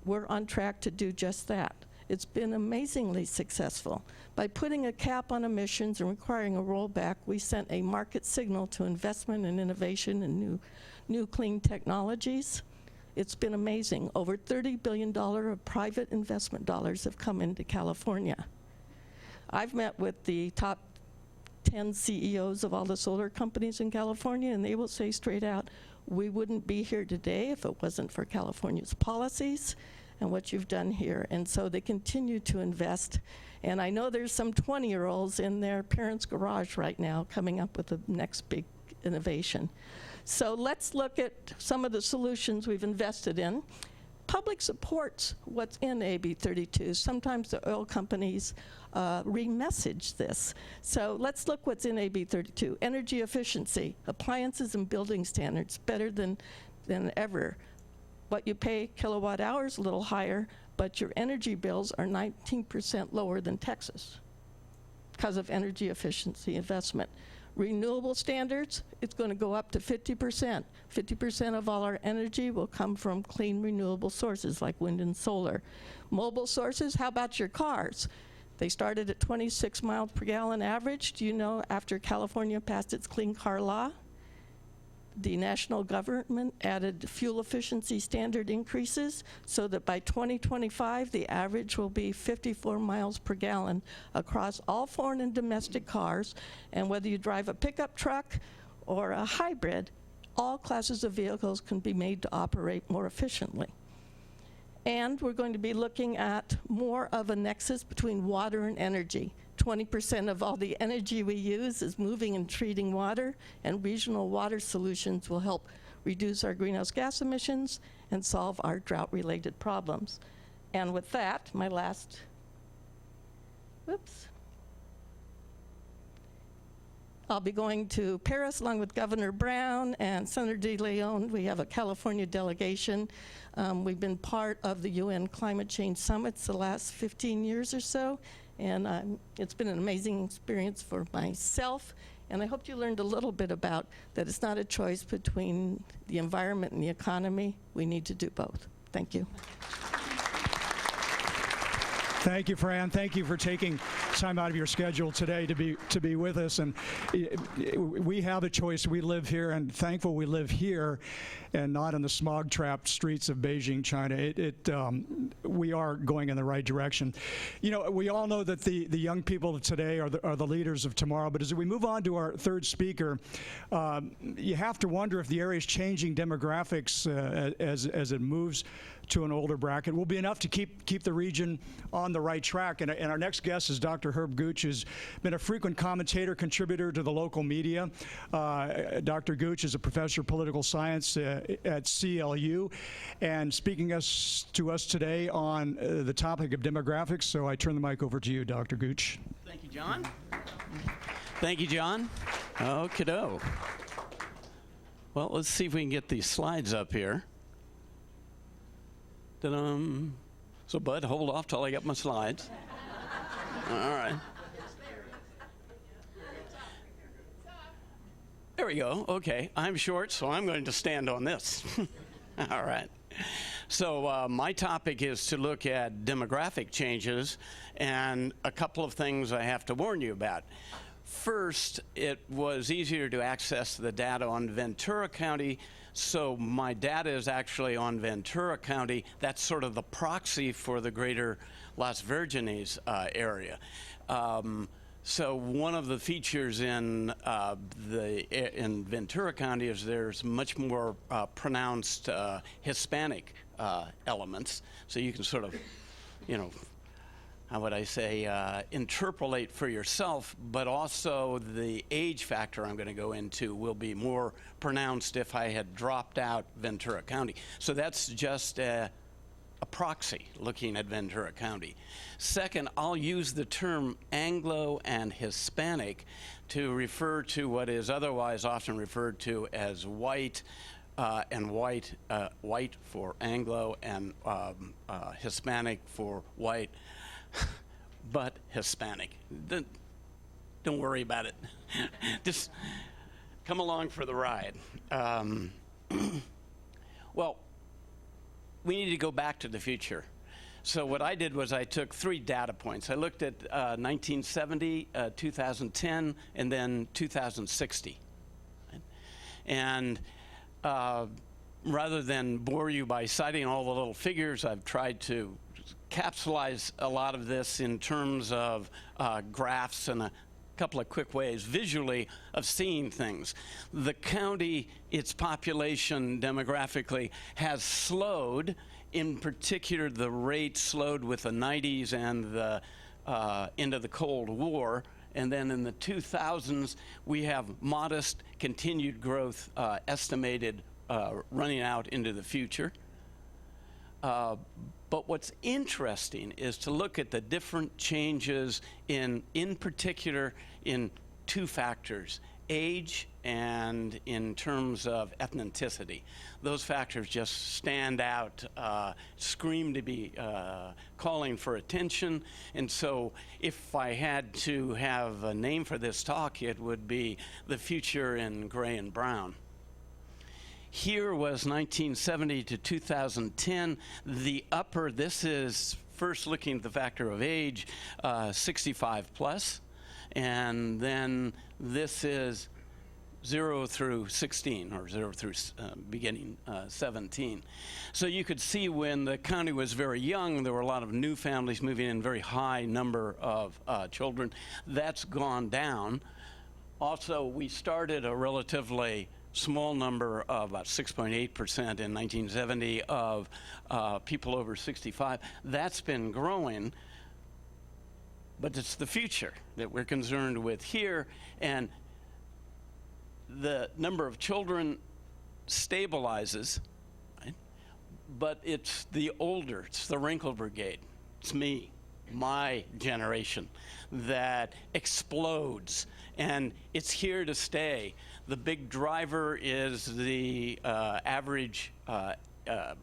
We're on track to do just that. It's been amazingly successful. By putting a cap on emissions and requiring a rollback, we sent a market signal to investment and innovation in new clean technologies. It's been amazing. Over $30 billion of private investment dollars have come into California. I've met with the top 10 CEOs of all the solar companies in California, and they will say straight out, we wouldn't be here today if it wasn't for California's policies and what you've done here. And so they continue to invest. And I know there's some 20-year-olds in their parents' garage right now coming up with the next big innovation. So let's look at some of the solutions we've invested in. Public supports what's in AB 32. Sometimes the oil companies re-message this. So let's look what's in AB 32. Energy efficiency, appliances and building standards, better than ever. What you pay kilowatt hours a little higher, but your energy bills are 19% lower than Texas because of energy efficiency investment. Renewable standards, it's going to go up to 50%. 50% of all our energy will come from clean renewable sources like wind and solar. Mobile sources, how about your cars? They started at 26 miles per gallon average. Do you know after California passed its clean car law, the national government added fuel efficiency standard increases so that by 2025, the average will be 54 miles per gallon across all foreign and domestic cars. And whether you drive a pickup truck or a hybrid, all classes of vehicles can be made to operate more efficiently. And we're going to be looking at more of a nexus between water and energy. 20% of all the energy we use is moving and treating water, and regional water solutions will help reduce our greenhouse gas emissions and solve our drought-related problems. And with that, my last, I'll be going to Paris along with Governor Brown and Senator De Leon. We have a California delegation. We've been part of the UN Climate Change Summits the last 15 years or so. And it's been an amazing experience for myself. And I hope you learned a little bit about that it's not a choice between the environment and the economy. We need to do both. Thank you. Thank you, Fran. Thank you for taking time out of your schedule today to be with us. And we have a choice. We live here, and thankful we live here and not in the smog-trapped streets of Beijing, China. We are going in the right direction. You know, we all know that the young people of today are the leaders of tomorrow. But as we move on to our third speaker, you have to wonder if the area is changing demographics as it moves to an older bracket will be enough to keep the region on the right track. And our next guest is Dr. Herb Gooch, who's been a frequent commentator, contributor to the local media. Dr. Gooch is a professor of political science at CLU and speaking to us today on the topic of demographics. So I turn the mic over to you, Dr. Gooch. Thank you, John. Thank you, John. Okey-doke. Well, let's see if we can get these slides up here. Ta-dum. So, Bud, hold off till I get my slides. All right. There we go. Okay. I'm short, so I'm going to stand on this. All right. So my topic is to look at demographic changes, and a couple of things I have to warn you about. First, it was easier to access the data on Ventura County, so my data is actually on Ventura County. That's sort of the proxy for the greater Las Virgenes area. So one of the features in Ventura County is there's much more pronounced Hispanic elements. So you can sort of, you know, how would I say, interpolate for yourself, but also the age factor I'm going to go into will be more pronounced if I had dropped out Ventura County. So that's just a proxy looking at Ventura County. Second, I'll use the term Anglo and Hispanic to refer to what is otherwise often referred to as white, and white for Anglo and Hispanic for white, but Hispanic. Don't worry about it. Just come along for the ride. Well, we need to go back to the future. So what I did was I took 3 data points. I looked at 1970, 2010, and then 2060. And rather than bore you by citing all the little figures, I've tried to capsulize a lot of this in terms of graphs and a couple of quick ways visually of seeing things. The county, its population demographically has slowed. In particular, the rate slowed with the 90s and the end of the Cold War. And then in the 2000s, we have modest continued growth estimated running out into the future. But what's interesting is to look at the different changes in particular in 2 factors, age and in terms of ethnicity. Those factors just stand out, scream to be calling for attention. And so if I had to have a name for this talk, it would be The Future in Gray and Brown. Here was 1970 to 2010. The upper, this is first looking at the factor of age, 65 plus. And then this is 0 through 16, or 0 through beginning 17. So you could see when the county was very young, there were a lot of new families moving in, very high number of children. That's gone down. Also, we started a relatively small number of about 6.8% in 1970 of people over 65. That's been growing, but it's the future that we're concerned with here. And the number of children stabilizes, right? But it's the older, it's the wrinkle brigade. It's me, my generation, that explodes, and it's here to stay. The big driver is the average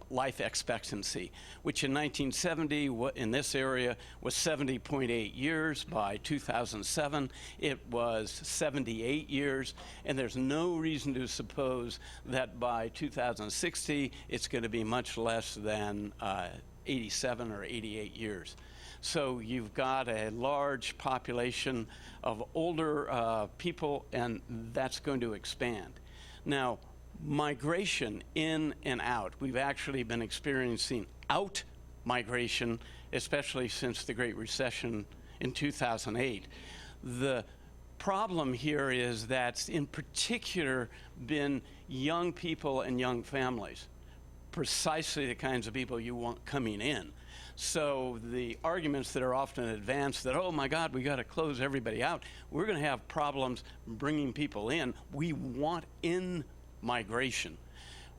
life expectancy, which in 1970 in this area was 70.8 years. By 2007, it was 78 years, and there's no reason to suppose that by 2060 it's going to be much less than 87 or 88 years. So you've got a large population of older people, and that's going to expand. Now, migration in and out. We've actually been experiencing out migration, especially since the Great Recession in 2008. The problem here is that's in particular been young people and young families, precisely the kinds of people you want coming in. So the arguments that are often advanced that, oh my God, we got to close everybody out, we're going to have problems bringing people in. We want in migration.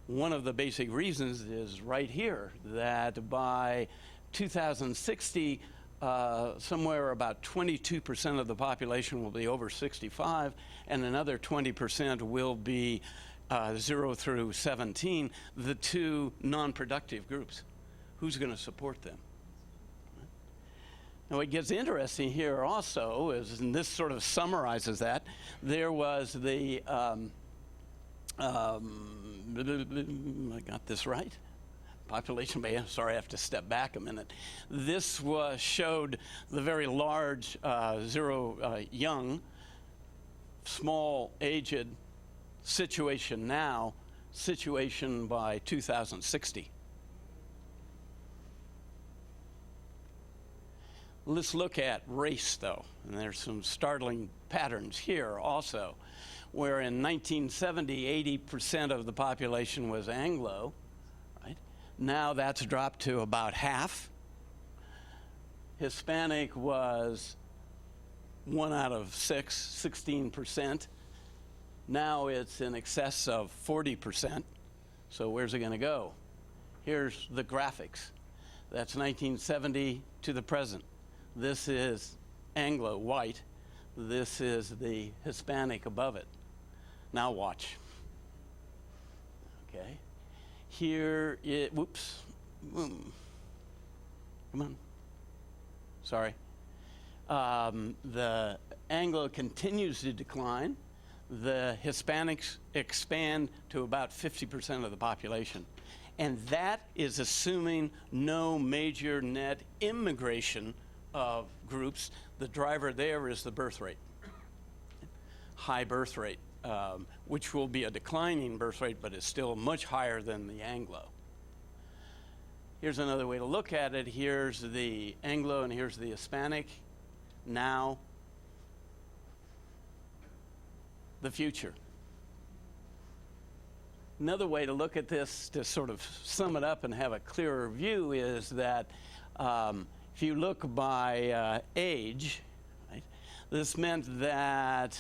One of the basic reasons is right here, that by 2060, somewhere about 22% of the population will be over 65, and another 20% will be 0 through 17, the 2 non-productive groups. Who's going to support them? Now, what gets interesting here also is, and this sort of summarizes that, there was the I got this right. population by, sorry, I have to step back a minute. This showed the very large, young, small, aged situation now, situation by 2060. Let's look at race, though, and there's some startling patterns here also, where in 1970, 80% of the population was Anglo, right? Now that's dropped to about half. Hispanic was 1 out of 6, 16%. Now it's in excess of 40%. So where's it going to go? Here's the graphics. That's 1970 to the present. This is Anglo, white. This is the Hispanic above it. Now watch. Okay. Here it, whoops. Come on. Sorry. The Anglo continues to decline. The Hispanics expand to about 50% of the population. And that is assuming no major net immigration of groups. The driver there is the birth rate, high birth rate, which will be a declining birth rate, but is still much higher than the Anglo. Here's another way to look at it. Here's the Anglo and here's the Hispanic. Now, the future. Another way to look at this, to sort of sum it up and have a clearer view, is that if you look by age, right, this meant that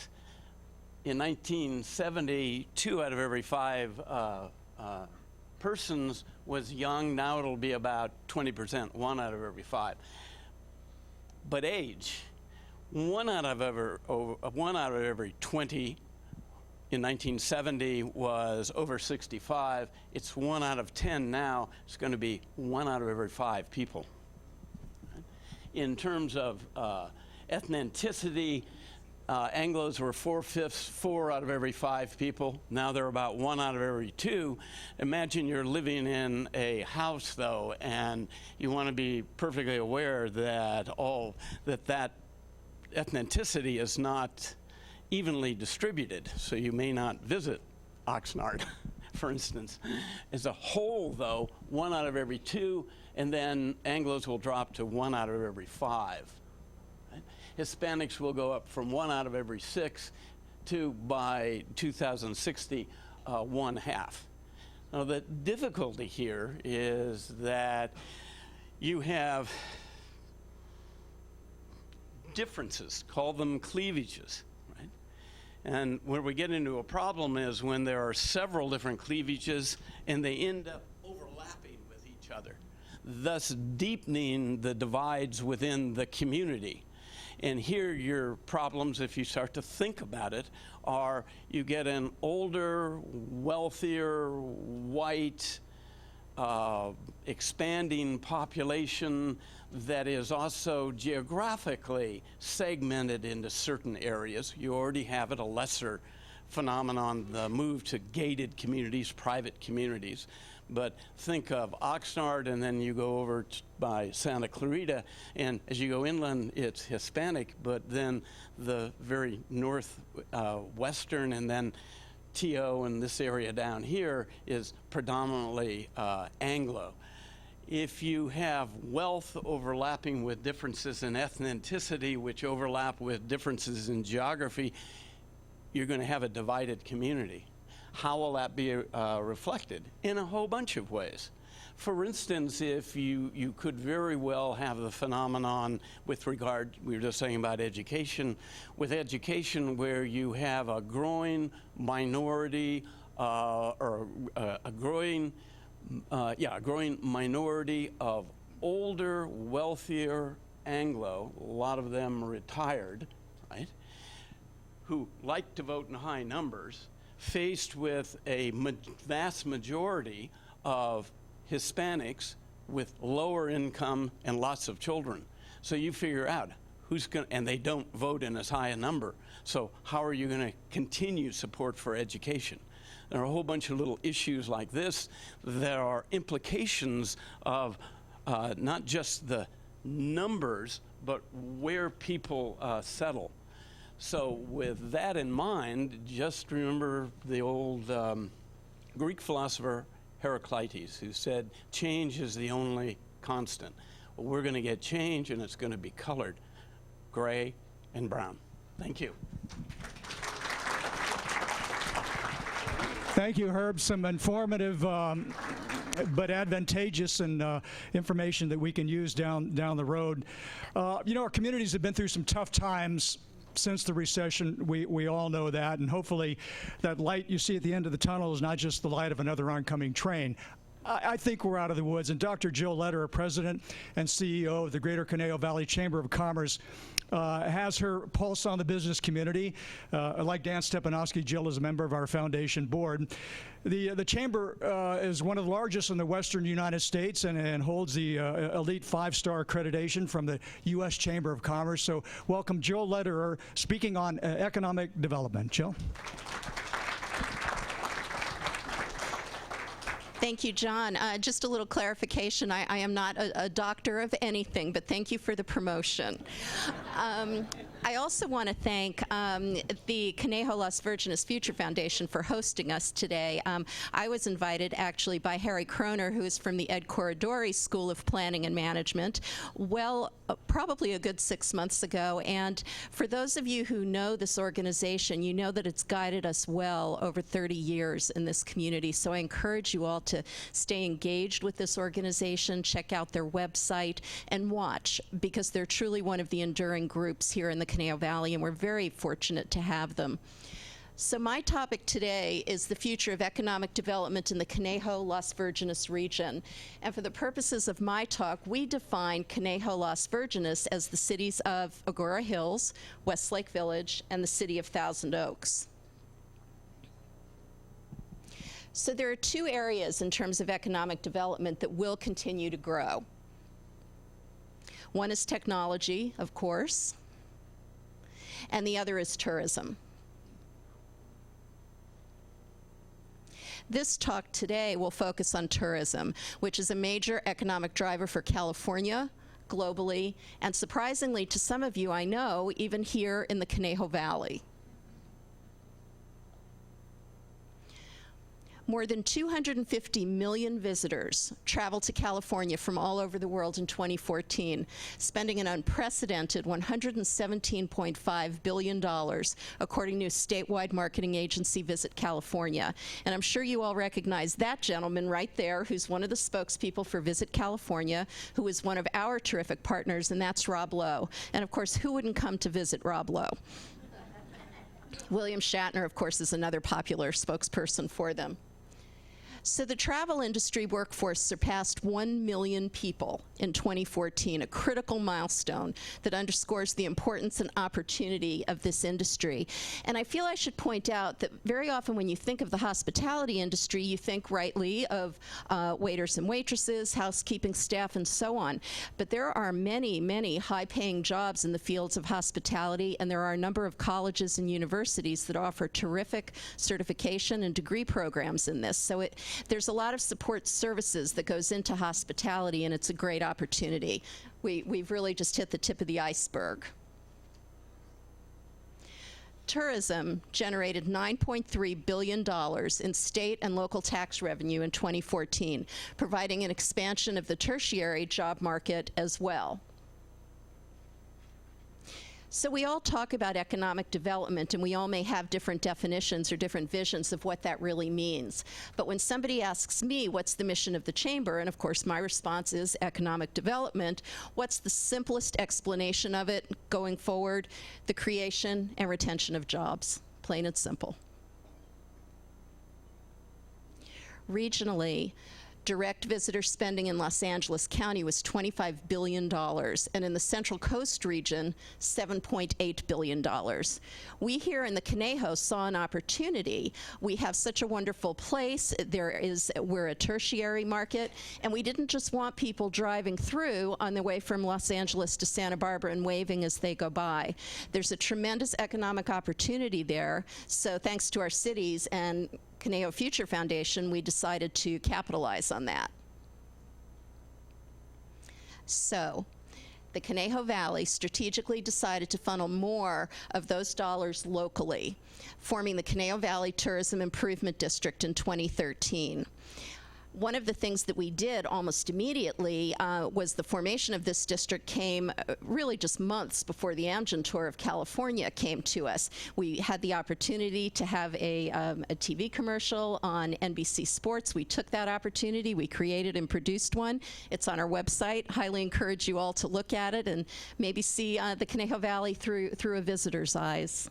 in 1970, 2 out of every 5 persons was young. Now it'll be about 20%, 1 out of every 5. But age, 1 out of every 20 in 1970 was over 65. It's 1 out of 10 now. It's going to be 1 out of every 5 people. In terms of ethnicity, Anglos were 4/5, 4 out of every 5 people. Now they're about 1 out of every 2. Imagine you're living in a house, though, and you want to be perfectly aware that that ethnicity is not evenly distributed. So you may not visit Oxnard, for instance. As a whole, though, 1 out of every 2, and then Anglos will drop to 1 out of every 5. Right? Hispanics will go up from 1 out of every 6 to, by 2060, 1/2. Now, the difficulty here is that you have differences, call them cleavages. And where we get into a problem is when there are several different cleavages and they end up overlapping with each other, thus deepening the divides within the community. And here your problems, if you start to think about it, are you get an older, wealthier, white, expanding population that is also geographically segmented into certain areas. You already have it, a lesser phenomenon, the move to gated communities, private communities. But think of Oxnard, and then you go over by Santa Clarita, and as you go inland, it's Hispanic, but then the very northwestern, and then TO and this area down here is predominantly Anglo. If you have wealth overlapping with differences in ethnicity, which overlap with differences in geography, you're going to have a divided community. How will that be reflected? In a whole bunch of ways. For instance, if you could very well have the phenomenon with regard, we were just saying about education, with education where you have a growing minority or a growing minority of older, wealthier Anglo, a lot of them retired, right, who like to vote in high numbers, faced with a vast majority of Hispanics with lower income and lots of children. So you figure out who's going, and they don't vote in as high a number. So how are you going to continue support for education? There are a whole bunch of little issues like this. There are implications of not just the numbers, but where people settle. So with that in mind, just remember the old Greek philosopher Heraclitus, who said, change is the only constant. Well, we're going to get change, and it's going to be colored gray and brown. Thank you. Thank you, Herb. Some informative but advantageous and information that we can use down the road. You know, our communities have been through some tough times since the recession. We all know that, and hopefully that light you see at the end of the tunnel is not just the light of another oncoming train. I think we're out of the woods, and Dr. Jill Lederer, President and CEO of the Greater Conejo Valley Chamber of Commerce, has her pulse on the business community. Like Dan Stepanovsky, Jill is a member of our foundation board. The Chamber is one of the largest in the western United States and holds the elite 5-star accreditation from the U.S. Chamber of Commerce. So welcome Jill Lederer, speaking on economic development. Jill? Thank you, John. Just a little clarification. I am not a doctor of anything, but thank you for the promotion. I also want to thank the Conejo Las Virgenes Future Foundation for hosting us today. I was invited actually by Harry Kroner, who is from the Ed Corridori School of Planning and Management, probably a good 6 months ago. And for those of you who know this organization, you know that it's guided us well over 30 years in this community. So I encourage you all to stay engaged with this organization, check out their website, and watch, because they're truly one of the enduring groups here in the Conejo Valley, and we're very fortunate to have them. So my topic today is the future of economic development in the Conejo Las Virgenes region. And for the purposes of my talk, we define Conejo Las Virgenes as the cities of Agoura Hills, Westlake Village, and the city of Thousand Oaks. So there are two areas in terms of economic development that will continue to grow. One is technology, of course, and the other is tourism. This talk today will focus on tourism, which is a major economic driver for California, globally, and surprisingly to some of you I know, even here in the Conejo Valley. More than 250 million visitors traveled to California from all over the world in 2014, spending an unprecedented $117.5 billion, according to statewide marketing agency Visit California. And I'm sure you all recognize that gentleman right there, who's one of the spokespeople for Visit California, who is one of our terrific partners, and that's Rob Lowe. And of course, who wouldn't come to visit Rob Lowe? William Shatner, of course, is another popular spokesperson for them. So the travel industry workforce surpassed 1 million people in 2014, a critical milestone that underscores the importance and opportunity of this industry. And I feel I should point out that very often when you think of the hospitality industry, you think rightly of waiters and waitresses, housekeeping staff, and so on. But there are many, many high-paying jobs in the fields of hospitality, and there are a number of colleges and universities that offer terrific certification and degree programs in this. So there's a lot of support services that goes into hospitality, and it's a great opportunity. We've really just hit the tip of the iceberg. Tourism generated $9.3 billion in state and local tax revenue in 2014, providing an expansion of the tertiary job market as well. So we all talk about economic development, and we all may have different definitions or different visions of what that really means. But when somebody asks me, what's the mission of the Chamber? And of course, my response is economic development. What's the simplest explanation of it going forward? The creation and retention of jobs, plain and simple. Regionally, Direct visitor spending in Los Angeles County was $25 billion, and in the Central Coast region, $7.8 billion. We here in the Conejo saw an opportunity. We have such a wonderful place. We're a tertiary market, and we didn't just want people driving through on their way from Los Angeles to Santa Barbara and waving as they go by. There's a tremendous economic opportunity there, so thanks to our cities and Conejo Future Foundation, we decided to capitalize on that. So, the Conejo Valley strategically decided to funnel more of those dollars locally, forming the Conejo Valley Tourism Improvement District in 2013. One of the things that we did almost immediately was the formation of this district came really just months before the Amgen tour of California came to us. We had the opportunity to have a TV commercial on NBC Sports. We took that opportunity. We created and produced one. It's on our website. Highly encourage you all to look at it and maybe see the Conejo Valley through a visitor's eyes.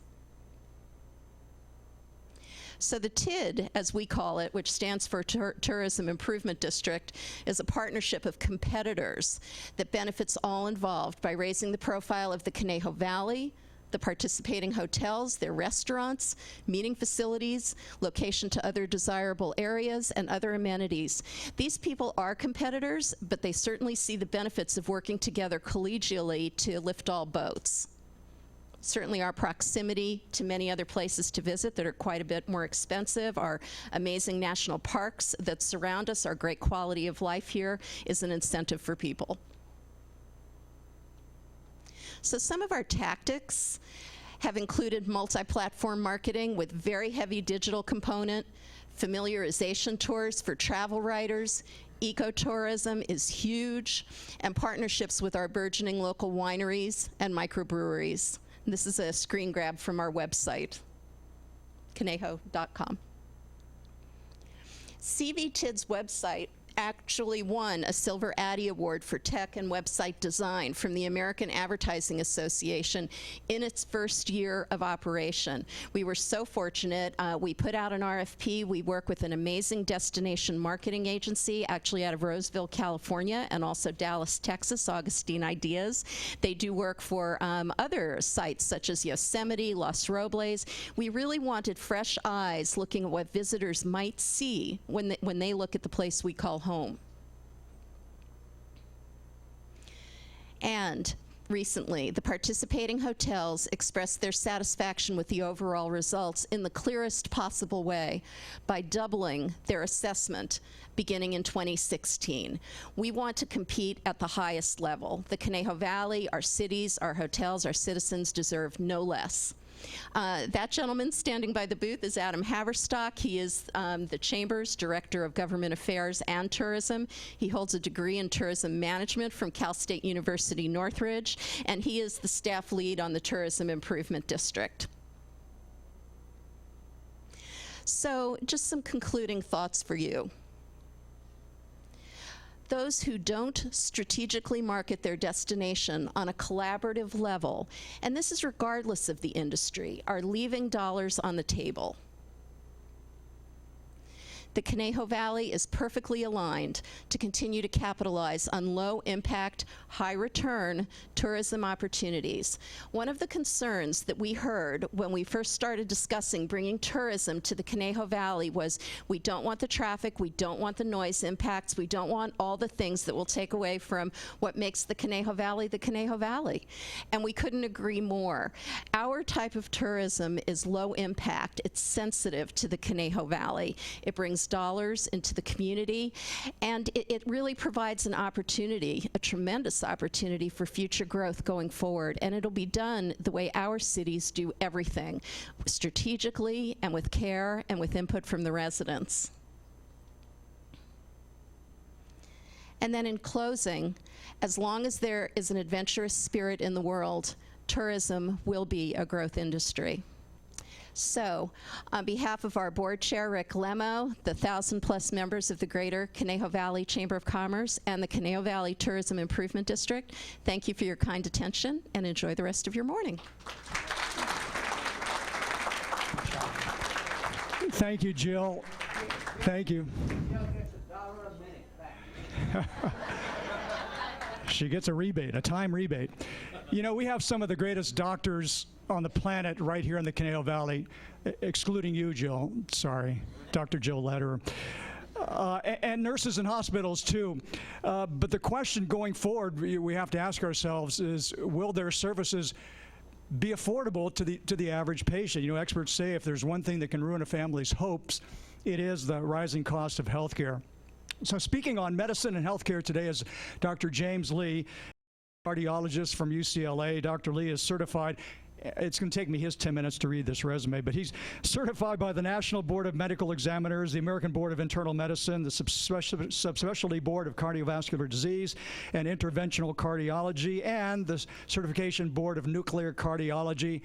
So the TID, as we call it, which stands for Tourism Improvement District, is a partnership of competitors that benefits all involved by raising the profile of the Conejo Valley, the participating hotels, their restaurants, meeting facilities, location to other desirable areas, and other amenities. These people are competitors, but they certainly see the benefits of working together collegially to lift all boats. Certainly our proximity to many other places to visit that are quite a bit more expensive, our amazing national parks that surround us, our great quality of life here is an incentive for people. So some of our tactics have included multi-platform marketing with very heavy digital component, familiarization tours for travel writers, ecotourism is huge, and partnerships with our burgeoning local wineries and microbreweries. This is a screen grab from our website, conejo.com. CVTID's website actually won a Silver Addy Award for tech and website design from the American Advertising Association in its first year of operation. We were so fortunate. We put out an RFP. We work with an amazing destination marketing agency, actually out of Roseville, California, and also Dallas, Texas, Augustine Ideas. They do work for other sites such as Yosemite, Los Robles. We really wanted fresh eyes looking at what visitors might see when they look at the place we call home. And recently, the participating hotels expressed their satisfaction with the overall results in the clearest possible way by doubling their assessment beginning in 2016. We want to compete at the highest level. The Conejo Valley, our cities, our hotels, our citizens deserve no less. That gentleman standing by the booth is Adam Haverstock. He is the Chamber's Director of Government Affairs and Tourism. He holds a degree in tourism management from Cal State University Northridge, and he is the staff lead on the Tourism Improvement District. So just some concluding thoughts for you. Those who don't strategically market their destination on a collaborative level, and this is regardless of the industry, are leaving dollars on the table. The Conejo Valley is perfectly aligned to continue to capitalize on low-impact, high-return tourism opportunities. One of the concerns that we heard when we first started discussing bringing tourism to the Conejo Valley was, we don't want the traffic, we don't want the noise impacts, we don't want all the things that will take away from what makes the Conejo Valley. And we couldn't agree more. Our type of tourism is low impact. It's sensitive to the Conejo Valley. It brings dollars into the community, and it really provides an opportunity, a tremendous opportunity for future growth going forward, and it'll be done the way our cities do everything, strategically and with care and with input from the residents. And then in closing, as long as there is an adventurous spirit in the world, tourism will be a growth industry. So, on behalf of our board chair, Rick Lemo, the 1,000+ members of the Greater Conejo Valley Chamber of Commerce and the Conejo Valley Tourism Improvement District, thank you for your kind attention and enjoy the rest of your morning. Thank you, Jill. Thank you. Jill gets $1 a minute. She gets a rebate, a time rebate. You know, we have some of the greatest doctors on the planet right here in the Conejo Valley, excluding you, Jill. Sorry, Dr. Jill Lederer. And nurses in hospitals too. But the question going forward we have to ask ourselves is, will their services be affordable to the average patient? You know, experts say if there's one thing that can ruin a family's hopes, it is the rising cost of healthcare. So speaking on medicine and healthcare today is Dr. James Lee, cardiologist from UCLA. Dr. Lee is certified. It's going to take me his 10 minutes to read this resume, but he's certified by the National Board of Medical Examiners, the American Board of Internal Medicine, the Subspecialty Board of Cardiovascular Disease and Interventional Cardiology, and the Certification Board of Nuclear Cardiology.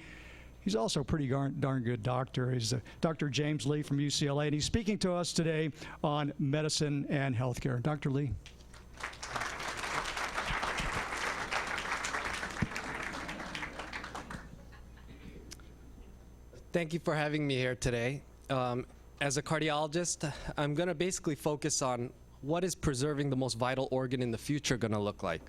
He's also a pretty darn good doctor. He's Dr. James Lee from UCLA, and he's speaking to us today on medicine and healthcare. Dr. Lee. Thank you for having me here today. As a cardiologist, I'm going to basically focus on what is preserving the most vital organ in the future going to look like.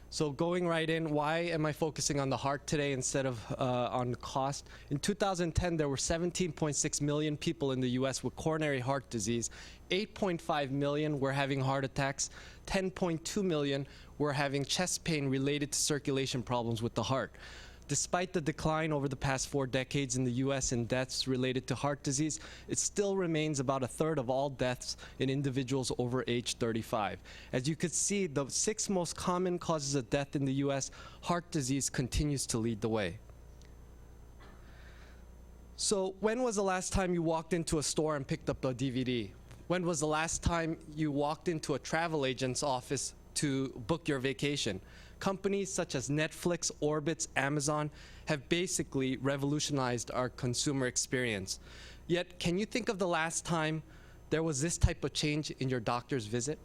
So going right in, why am I focusing on the heart today instead of on cost? In 2010, there were 17.6 million people in the US with coronary heart disease. 8.5 million were having heart attacks. 10.2 million were having chest pain related to circulation problems with the heart. Despite the decline over the past 4 decades in the US in deaths related to heart disease, it still remains about a third of all deaths in individuals over age 35. As you could see, the 6 most common causes of death in the US, heart disease continues to lead the way. So when was the last time you walked into a store and picked up a DVD? When was the last time you walked into a travel agent's office to book your vacation? Companies such as Netflix, Orbitz, Amazon have basically revolutionized our consumer experience. Yet, can you think of the last time there was this type of change in your doctor's visit?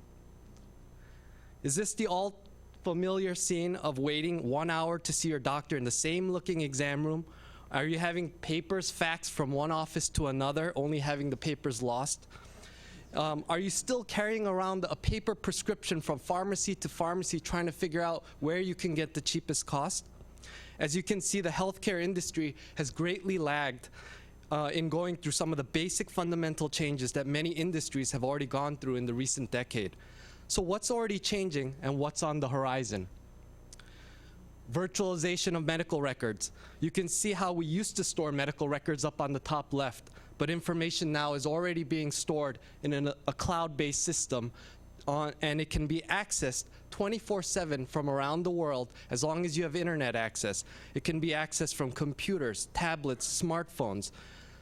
Is this the all familiar scene of waiting 1 hour to see your doctor in the same looking exam room? Are you having papers faxed from one office to another, only having the papers lost? Are you still carrying around a paper prescription from pharmacy to pharmacy trying to figure out where you can get the cheapest cost? As you can see, the healthcare industry has greatly lagged in going through some of the basic fundamental changes that many industries have already gone through in the recent decade. So what's already changing and what's on the horizon? Virtualization of medical records. You can see how we used to store medical records up on the top left, but information now is already being stored in a cloud-based system, and it can be accessed 24/7 from around the world as long as you have internet access. It can be accessed from computers, tablets, smartphones.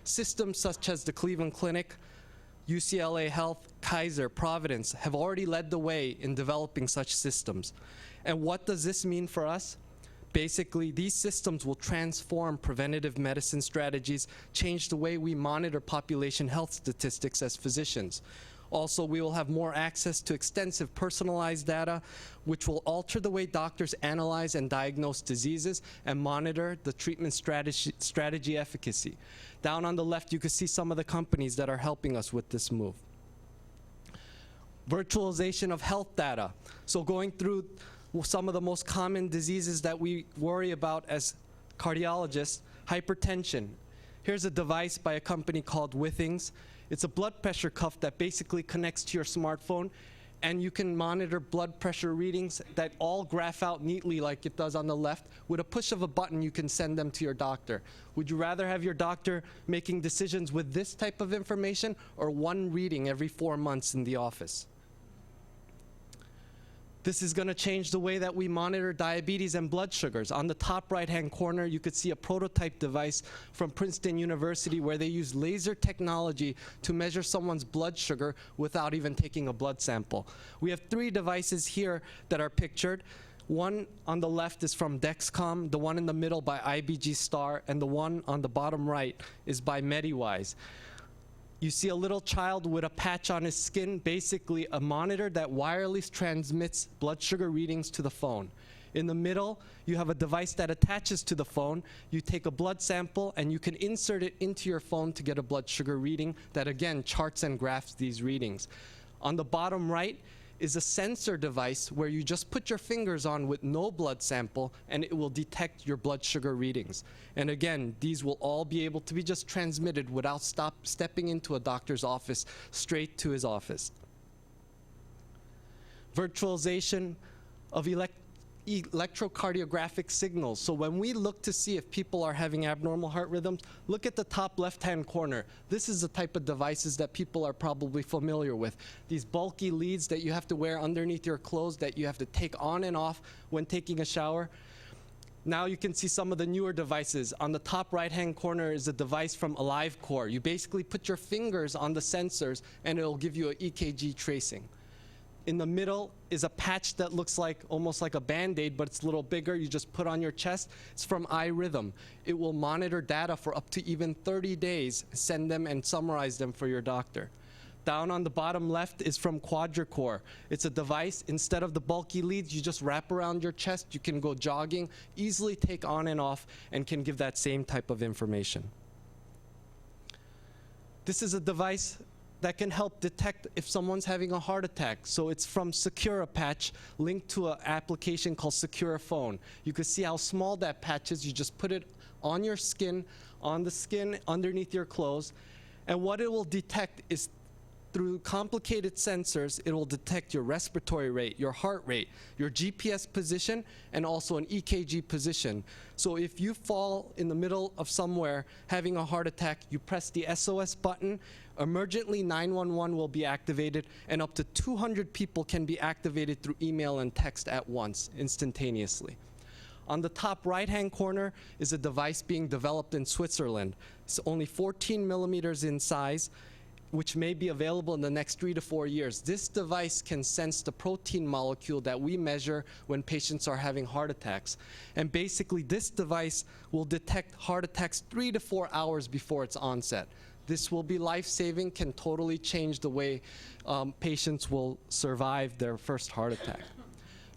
Systems such as the Cleveland Clinic, UCLA Health, Kaiser, Providence have already led the way in developing such systems. And what does this mean for us? Basically, these systems will transform preventative medicine strategies, change the way we monitor population health statistics as physicians. Also, we will have more access to extensive personalized data, which will alter the way doctors analyze and diagnose diseases and monitor the treatment strategy efficacy. Down on the left, you can see some of the companies that are helping us with this move. Virtualization of health data. So going through some of the most common diseases that we worry about as cardiologists, hypertension. Here's a device by a company called Withings. It's a blood pressure cuff that basically connects to your smartphone, and you can monitor blood pressure readings that all graph out neatly like it does on the left. With a push of a button, you can send them to your doctor. Would you rather have your doctor making decisions with this type of information or one reading every 4 months in the office? This is going to change the way that we monitor diabetes and blood sugars. On the top right-hand corner, you could see a prototype device from Princeton University where they use laser technology to measure someone's blood sugar without even taking a blood sample. We have 3 devices here that are pictured. One on the left is from Dexcom, the one in the middle by IBG Star, and the one on the bottom right is by MediWise. You see a little child with a patch on his skin, basically a monitor that wirelessly transmits blood sugar readings to the phone. In the middle, you have a device that attaches to the phone. You take a blood sample and you can insert it into your phone to get a blood sugar reading that again charts and graphs these readings. On the bottom right is a sensor device where you just put your fingers on with no blood sample and it will detect your blood sugar readings. And again, these will all be able to be just transmitted without stepping into a doctor's office, straight to his office. Virtualization of electrocardiographic signals. So when we look to see if people are having abnormal heart rhythms, look at the top left-hand corner. This is the type of devices that people are probably familiar with. These bulky leads that you have to wear underneath your clothes that you have to take on and off when taking a shower. Now you can see some of the newer devices. On the top right-hand corner is a device from AliveCor. You basically put your fingers on the sensors and it'll give you an EKG tracing. In the middle is a patch that looks like almost like a Band-Aid, but it's a little bigger. You just put on your chest. It's from iRhythm. It will monitor data for up to even 30 days, send them and summarize them for your doctor. Down on the bottom left is from QuadraCore. It's a device, instead of the bulky leads, you just wrap around your chest. You can go jogging, easily take on and off, and can give that same type of information. This is a device that can help detect if someone's having a heart attack. So it's from Secura Patch, linked to an application called Secura Phone. You can see how small that patch is. You just put it on your skin, on the skin underneath your clothes, and what it will detect is through complicated sensors, it will detect your respiratory rate, your heart rate, your GPS position, and also an EKG position. So if you fall in the middle of somewhere having a heart attack, you press the SOS button, emergently 911 will be activated, and up to 200 people can be activated through email and text at once, instantaneously. On the top right-hand corner is a device being developed in Switzerland. It's only 14 millimeters in size, which may be available in the next 3 to 4 years. This device can sense the protein molecule that we measure when patients are having heart attacks. And basically, this device will detect heart attacks 3 to 4 hours before its onset. This will be life-saving, can totally change the way patients will survive their first heart attack.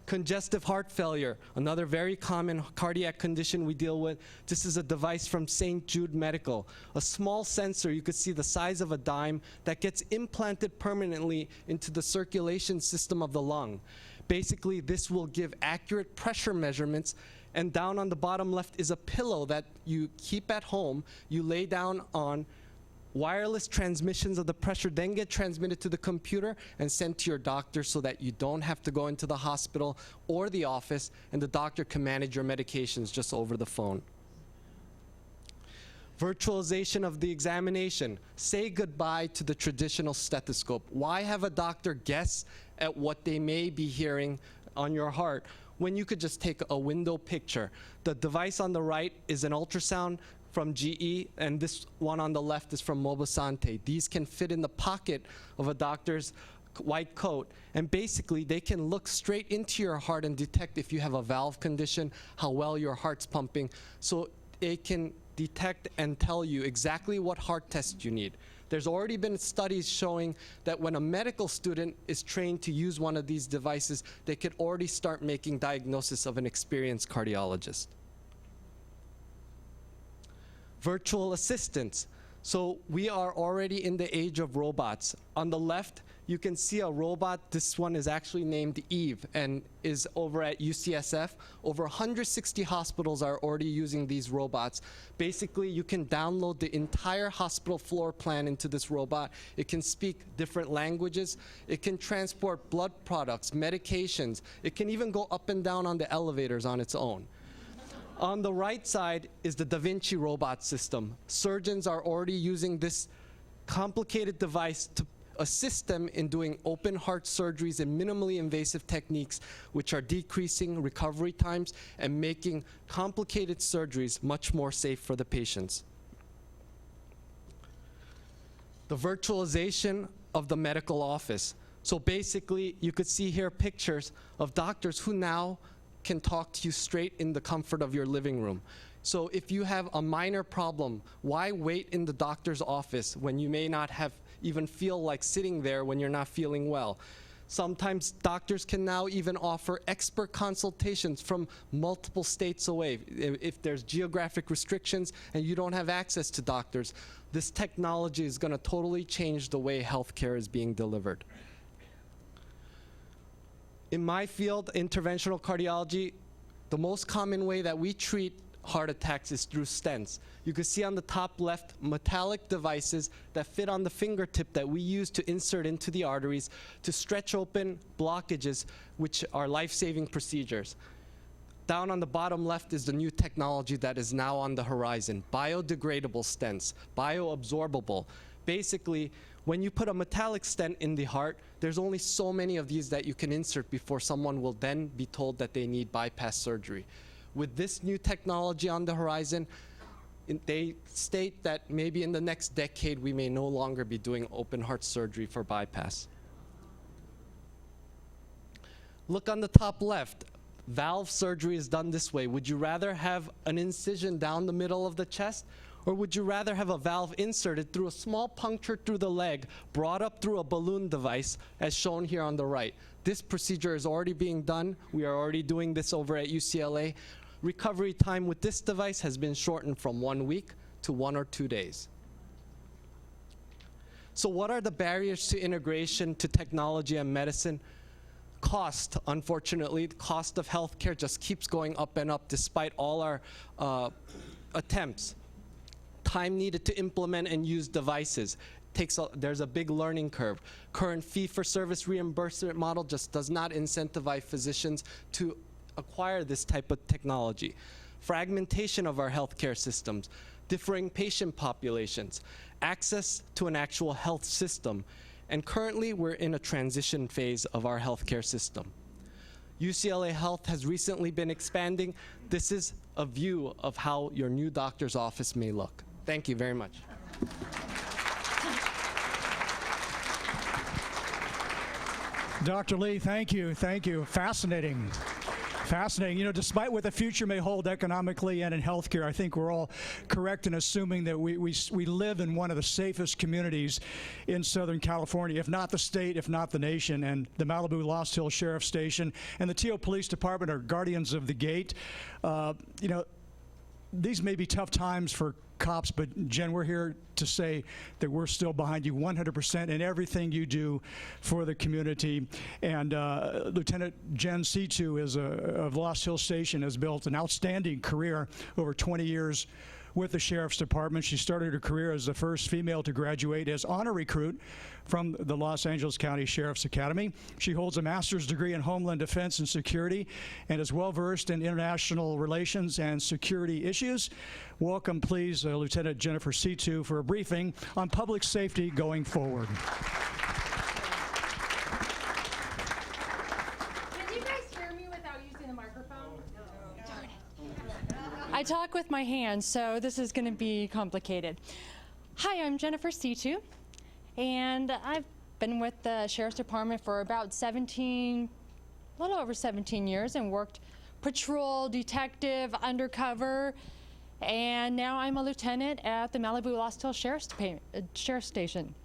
Congestive heart failure, another very common cardiac condition we deal with. This is a device from St. Jude Medical. A small sensor, you could see the size of a dime, that gets implanted permanently into the circulation system of the lung. Basically, this will give accurate pressure measurements, and down on the bottom left is a pillow that you keep at home, you lay down on. Wireless transmissions of the pressure then get transmitted to the computer and sent to your doctor so that you don't have to go into the hospital or the office, and the doctor can manage your medications just over the phone. Virtualization of the examination. Say goodbye to the traditional stethoscope. Why have a doctor guess at what they may be hearing on your heart when you could just take a window picture? The device on the right is an ultrasound from GE, and this one on the left is from Mobisante. These can fit in the pocket of a doctor's white coat, and basically they can look straight into your heart and detect if you have a valve condition, how well your heart's pumping, so it can detect and tell you exactly what heart test you need. There's already been studies showing that when a medical student is trained to use one of these devices, they could already start making diagnosis of an experienced cardiologist. Virtual assistants. So we are already in the age of robots. On the left, you can see a robot. This one is actually named Eve and is over at UCSF. Over 160 hospitals are already using these robots. Basically, you can download the entire hospital floor plan into this robot. It can speak different languages. It can transport blood products, medications. It can even go up and down on the elevators on its own. On the right side is the Da Vinci robot system. Surgeons are already using this complicated device to assist them in doing open heart surgeries and minimally invasive techniques, which are decreasing recovery times and making complicated surgeries much more safe for the patients. The virtualization of the medical office. So basically, you could see here pictures of doctors who now can talk to you straight in the comfort of your living room. So if you have a minor problem, why wait in the doctor's office when you may not have even feel like sitting there when you're not feeling well? Sometimes doctors can now even offer expert consultations from multiple states away. If there's geographic restrictions and you don't have access to doctors, this technology is going to totally change the way healthcare is being delivered. In my field, interventional cardiology, the most common way that we treat heart attacks is through stents. You can see on the top left metallic devices that fit on the fingertip that we use to insert into the arteries to stretch open blockages, which are life-saving procedures. Down on the bottom left is the new technology that is now on the horizon, biodegradable stents, bioabsorbable. Basically, when you put a metallic stent in the heart, there's only so many of these that you can insert before someone will then be told that they need bypass surgery. With this new technology on the horizon, they state that maybe in the next decade we may no longer be doing open heart surgery for bypass. Look on the top left. Valve surgery is done this way. Would you rather have an incision down the middle of the chest, or would you rather have a valve inserted through a small puncture through the leg, brought up through a balloon device, as shown here on the right? This procedure is already being done. We are already doing this over at UCLA. Recovery time with this device has been shortened from 1 week to 1 or 2 days. So what are the barriers to integration to technology and medicine? Cost, unfortunately, the cost of healthcare just keeps going up and up despite all our attempts. Time needed to implement and use devices. There's a big learning curve. Current fee-for-service reimbursement model just does not incentivize physicians to acquire this type of technology. Fragmentation of our healthcare systems, differing patient populations, access to an actual health system, and currently we're in a transition phase of our healthcare system. UCLA Health has recently been expanding. This is a view of how your new doctor's office may look. Thank you very much. Dr. Lee, thank you. Thank you. Fascinating. Fascinating. You know, despite what the future may hold economically and in healthcare, I think we're all correct in assuming that we live in one of the safest communities in Southern California, if not the state, if not the nation. And the Malibu Lost Hills Sheriff Station and the Teal Police Department are guardians of the gate. You know, these may be tough times for cops, but Jen, we're here to say that we're still behind you 100% in everything you do for the community. And Lieutenant Jen Situ of Lost Hills Station has built an outstanding career over 20 years with the Sheriff's Department. She started her career as the first female to graduate as honor recruit from the Los Angeles County Sheriff's Academy. She holds a master's degree in Homeland Defense and Security and is well-versed in international relations and security issues. Welcome, please, Lieutenant Jennifer Situ for a briefing on public safety going forward. Can you guys hear me without using the microphone? Darn it. I talk with my hands, so this is going to be complicated. Hi, I'm Jennifer Situ, and I've been with the Sheriff's Department for about a little over 17 years, and worked patrol, detective, undercover, and now I'm a lieutenant at the Malibu Lost Hills Sheriff's Station.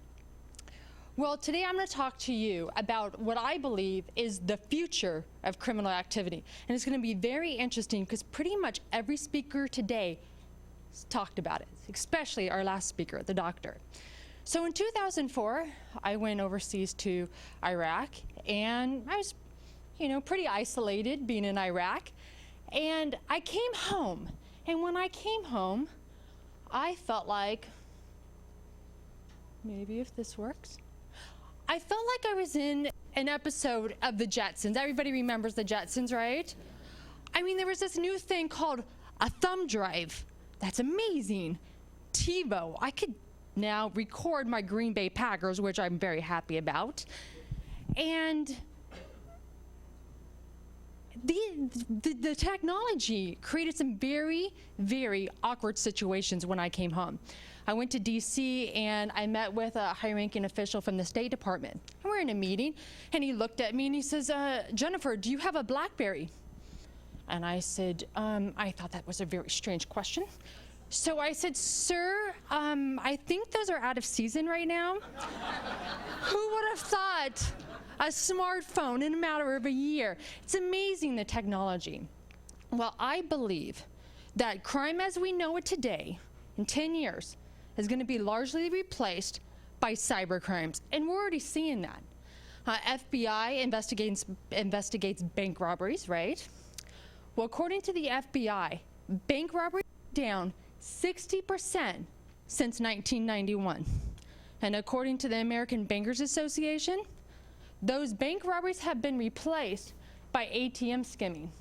Well, today I'm going to talk to you about what I believe is the future of criminal activity. And it's going to be very interesting because pretty much every speaker today talked about it, especially our last speaker, the doctor. So in 2004, I went overseas to Iraq, and I was, pretty isolated being in Iraq. And I came home. And when I came home, I felt like, maybe if this works, I felt like I was in an episode of the Jetsons. Everybody remembers the Jetsons, right? I mean, there was this new thing called a thumb drive. That's amazing. TiVo. I could now record my Green Bay Packers, which I'm very happy about. And the technology created some very, very awkward situations when I came home. I went to DC and I met with a high-ranking official from the State Department. And we're in a meeting, and he looked at me and he says, Jennifer, do you have a BlackBerry? And I said, I thought that was a very strange question. So I said, sir, I think those are out of season right now. Who would have thought a smartphone in a matter of a year? It's amazing, the technology. Well, I believe that crime as we know it today, in 10 years, is going to be largely replaced by cyber crimes, and we're already seeing that. FBI investigates bank robberies, right? Well, according to the FBI, bank robberies are down 60% since 1991. And according to the American Bankers Association, those bank robberies have been replaced by ATM skimming.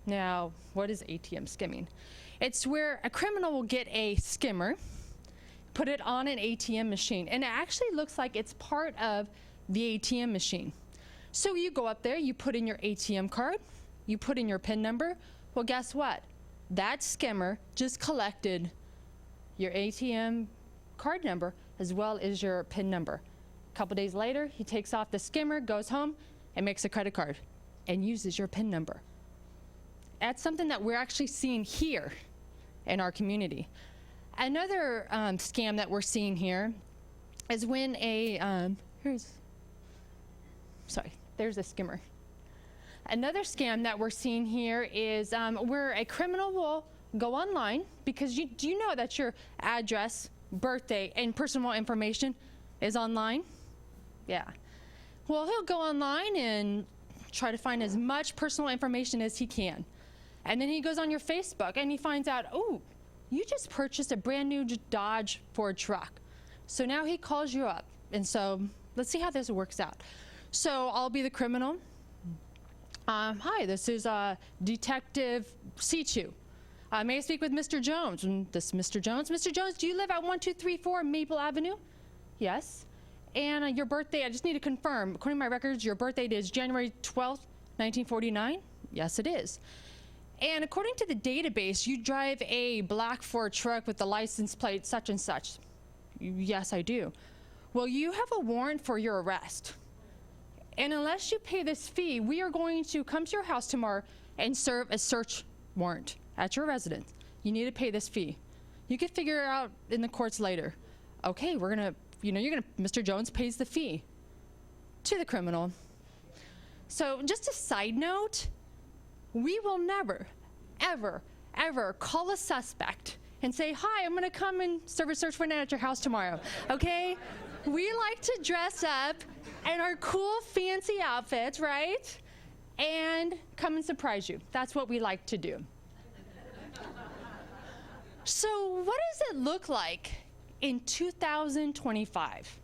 Now, what is ATM skimming? It's where a criminal will get a skimmer, put it on an ATM machine, and it actually looks like it's part of the ATM machine. So you go up there, you put in your ATM card, you put in your PIN number. Well, guess what? That skimmer just collected your ATM card number as well as your PIN number. A couple days later, he takes off the skimmer, goes home, and makes a credit card and uses your PIN number. That's something that we're actually seeing here in our community. Another scam that we're seeing here is when there's a skimmer. Another scam that we're seeing here is where a criminal will go online, because do you know that your address, birthday, and personal information is online? Yeah. Well, he'll go online and try to find as much personal information as he can. And then he goes on your Facebook and he finds out, oh, you just purchased a brand new Dodge Ford truck. So now he calls you up. And so let's see how this works out. So I'll be the criminal. Hi, this is Detective C2. May I speak with Mr. Jones? And this is Mr. Jones. Mr. Jones, do you live at 1234 Maple Avenue? Yes. And your birthday, I just need to confirm. According to my records, your birthday is January 12th, 1949? Yes, it is. And according to the database, you drive a black Ford truck with the license plate such and such. Yes, I do. Well, you have a warrant for your arrest. And unless you pay this fee, we are going to come to your house tomorrow and serve a search warrant at your residence. You need to pay this fee. You can figure it out in the courts later. Okay, Mr. Jones pays the fee to the criminal. So just a side note, we will never, ever, ever call a suspect and say, hi, I'm gonna come and serve a search warrant at your house tomorrow, okay? We like to dress up in our cool, fancy outfits, right? And come and surprise you. That's what we like to do. So what does it look like in 2025?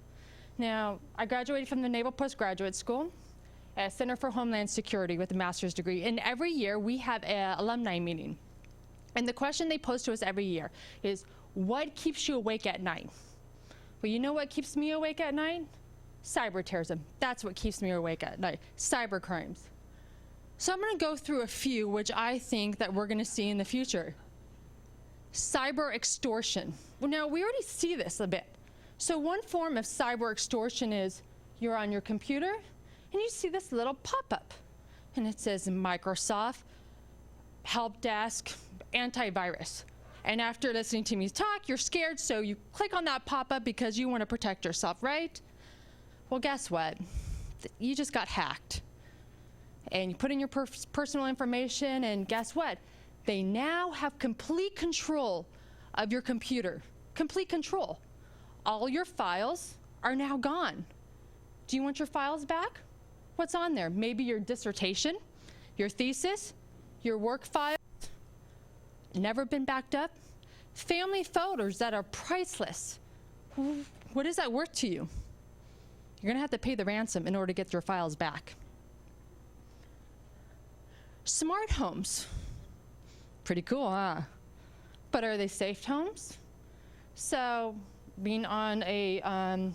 Now, I graduated from the Naval Postgraduate School at Center for Homeland Security with a master's degree. And every year we have an alumni meeting. And the question they pose to us every year is, what keeps you awake at night? Well, you know what keeps me awake at night? Cyber terrorism. That's what keeps me awake at night. Cyber crimes. So I'm going to go through a few which I think that we're going to see in the future. Cyber extortion. Well, now we already see this a bit. So one form of cyber extortion is you're on your computer and you see this little pop-up and it says Microsoft help desk antivirus. And after listening to me talk, you're scared, so you click on that pop-up because you want to protect yourself, right? Well, guess what? You just got hacked. And you put in your personal information, and guess what? They now have complete control of your computer. Complete control. All your files are now gone. Do you want your files back? What's on there? Maybe your dissertation, your thesis, your work files, never been backed up. Family photos that are priceless. What is that worth to you? You're gonna have to pay the ransom in order to get your files back. Smart homes. Pretty cool, huh? But are they safe homes? So being on a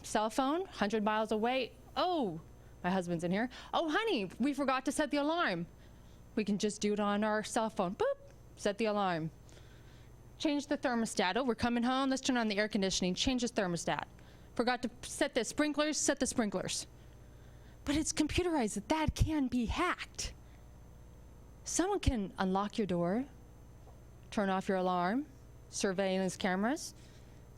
cell phone, 100 miles away, oh, my husband's in here. Oh, honey, we forgot to set the alarm. We can just do it on our cell phone. Boop, set the alarm. Change the thermostat. Oh, we're coming home, let's turn on the air conditioning. Change the thermostat. Forgot to set the sprinklers, set the sprinklers. But it's computerized, that can be hacked. Someone can unlock your door, turn off your alarm, surveillance cameras.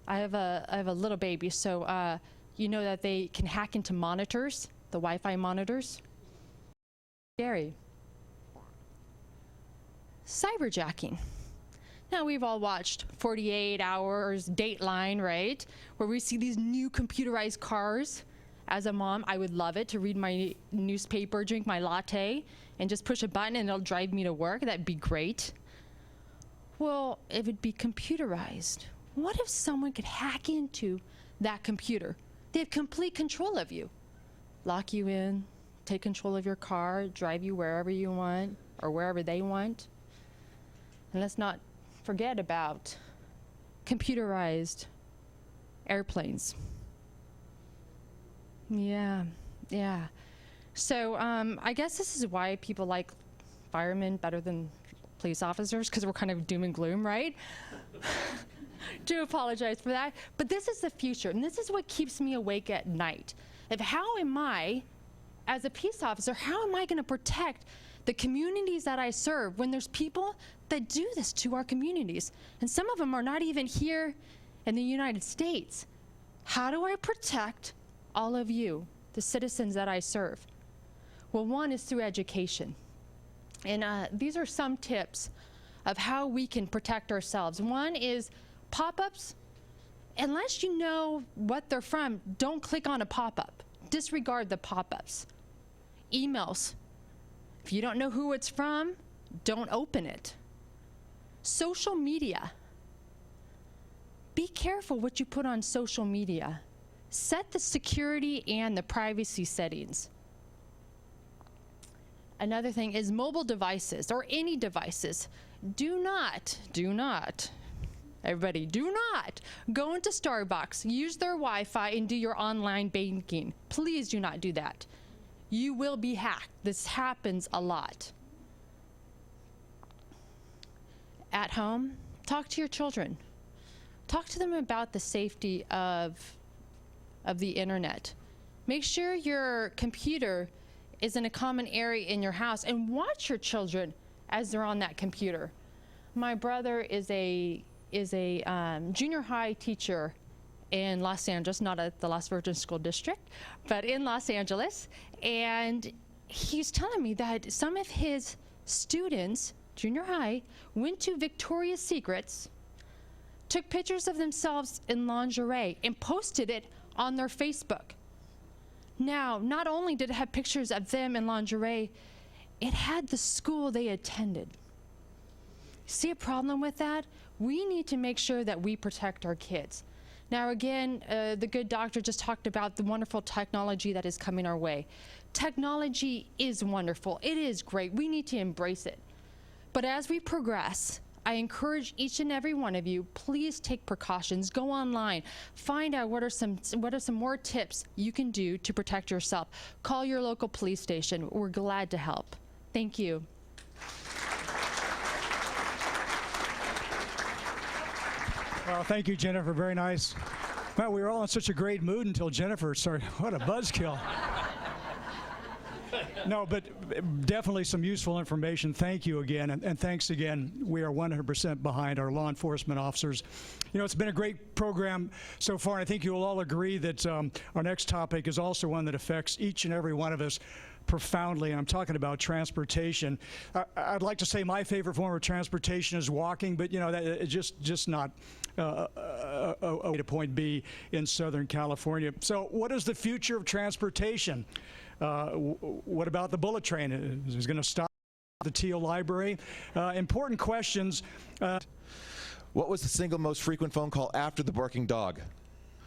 I have a little baby, so you know that they can hack into monitors, the Wi-Fi monitors. Scary. Cyberjacking. Now, we've all watched 48 Hours, Dateline, right? Where we see these new computerized cars As a mom, I would love it to read my newspaper, drink my latte, and just push a button and it'll drive me to work. That'd be great. Well, it would be computerized. What if someone could hack into that computer? They have complete control of you. Lock you in, take control of your car, drive you wherever you want or wherever they want. And let's not forget about computerized airplanes. Yeah. So I guess this is why people like firemen better than police officers, because we're kind of doom and gloom, right? Do apologize for that. But this is the future, and this is what keeps me awake at night. Of how am I, as a peace officer, how am I going to protect the communities that I serve when there's people that do this to our communities? And some of them are not even here in the United States. How do I protect all of you, the citizens that I serve? Well, one is through education. And these are some tips of how we can protect ourselves. One is pop-ups. Unless you know what they're from, don't click on a pop-up. Disregard the pop-ups. Emails. If you don't know who it's from, don't open it. Social media. Be careful what you put on social media. Set the security and the privacy settings. Another thing is mobile devices or any devices. Do not, everybody, do not go into Starbucks, use their Wi-Fi, and do your online banking. Please do not do that. You will be hacked. This happens a lot. At home, talk to your children. Talk to them about the safety of the internet. Make sure your computer is in a common area in your house, and watch your children as they're on that computer. My brother is a junior high teacher in Los Angeles, not at the Las Virgenes School District, but in Los Angeles, and he's telling me that some of his students, junior high, went to Victoria's Secrets, took pictures of themselves in lingerie, and posted it on their Facebook. Now, not only did it have pictures of them in lingerie, it had the school they attended. See a problem with that? We need to make sure that we protect our kids. Now again, the good doctor just talked about the wonderful technology that is coming our way. Technology is wonderful. It is great. We need to embrace it. But as we progress, I encourage each and every one of you, please take precautions. Go online, find out what are some more tips you can do to protect yourself. Call your local police station. We're glad to help. Thank you. Well, thank you, Jennifer. Very nice. Well, we were all in such a great mood until Jennifer started. What a buzzkill. No, but definitely some useful information. Thank you again, and thanks again. We are 100% behind our law enforcement officers. You know, it's been a great program so far, and I think you will all agree that our next topic is also one that affects each and every one of us profoundly, and I'm talking about transportation. I'd like to say my favorite form of transportation is walking, but you know, that it's just not a way to point B in Southern California. So what is the future of transportation? What about the bullet train? Is it going to stop the Teal Library? Important questions. What was the single most frequent phone call after the barking dog?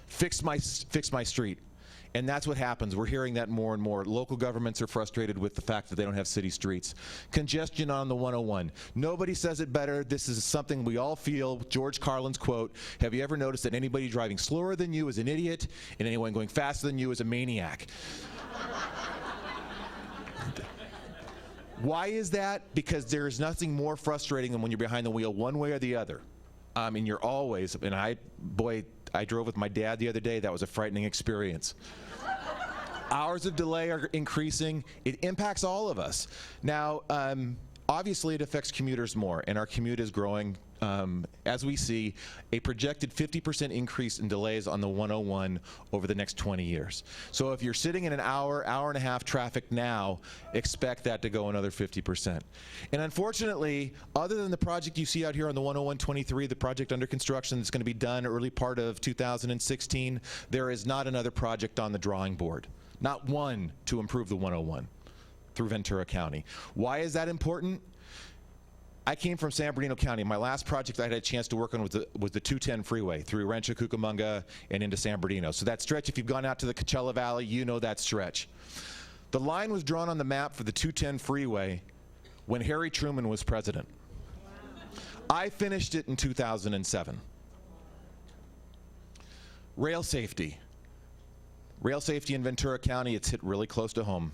Fix my street. And that's what happens. We're hearing that more and more. Local governments are frustrated with the fact that they don't have city streets. Congestion on the 101. Nobody says it better. This is something we all feel. George Carlin's quote, have you ever noticed that anybody driving slower than you is an idiot and anyone going faster than you is a maniac? Why is that? Because there is nothing more frustrating than when you're behind the wheel one way or the other. And you're always, and I drove with my dad the other day. That was a frightening experience. Hours of delay are increasing. It impacts all of us. Now, Obviously, it affects commuters more, and our commute is growing. As we see, a projected 50% increase in delays on the 101 over the next 20 years. So if you're sitting in an hour and a half traffic now, expect that to go another 50%. And unfortunately, other than the project you see out here on the 101-23, the project under construction that's going to be done early part of 2016, there is not another project on the drawing board. Not one to improve the 101 through Ventura County. Why is that important? I came from San Bernardino County. My last project I had a chance to work on was the 210 freeway through Rancho Cucamonga and into San Bernardino. So that stretch, if you've gone out to the Coachella Valley, you know that stretch. The line was drawn on the map for the 210 freeway when Harry Truman was president. I finished it in 2007. Rail safety. Rail safety in Ventura County, it's hit really close to home.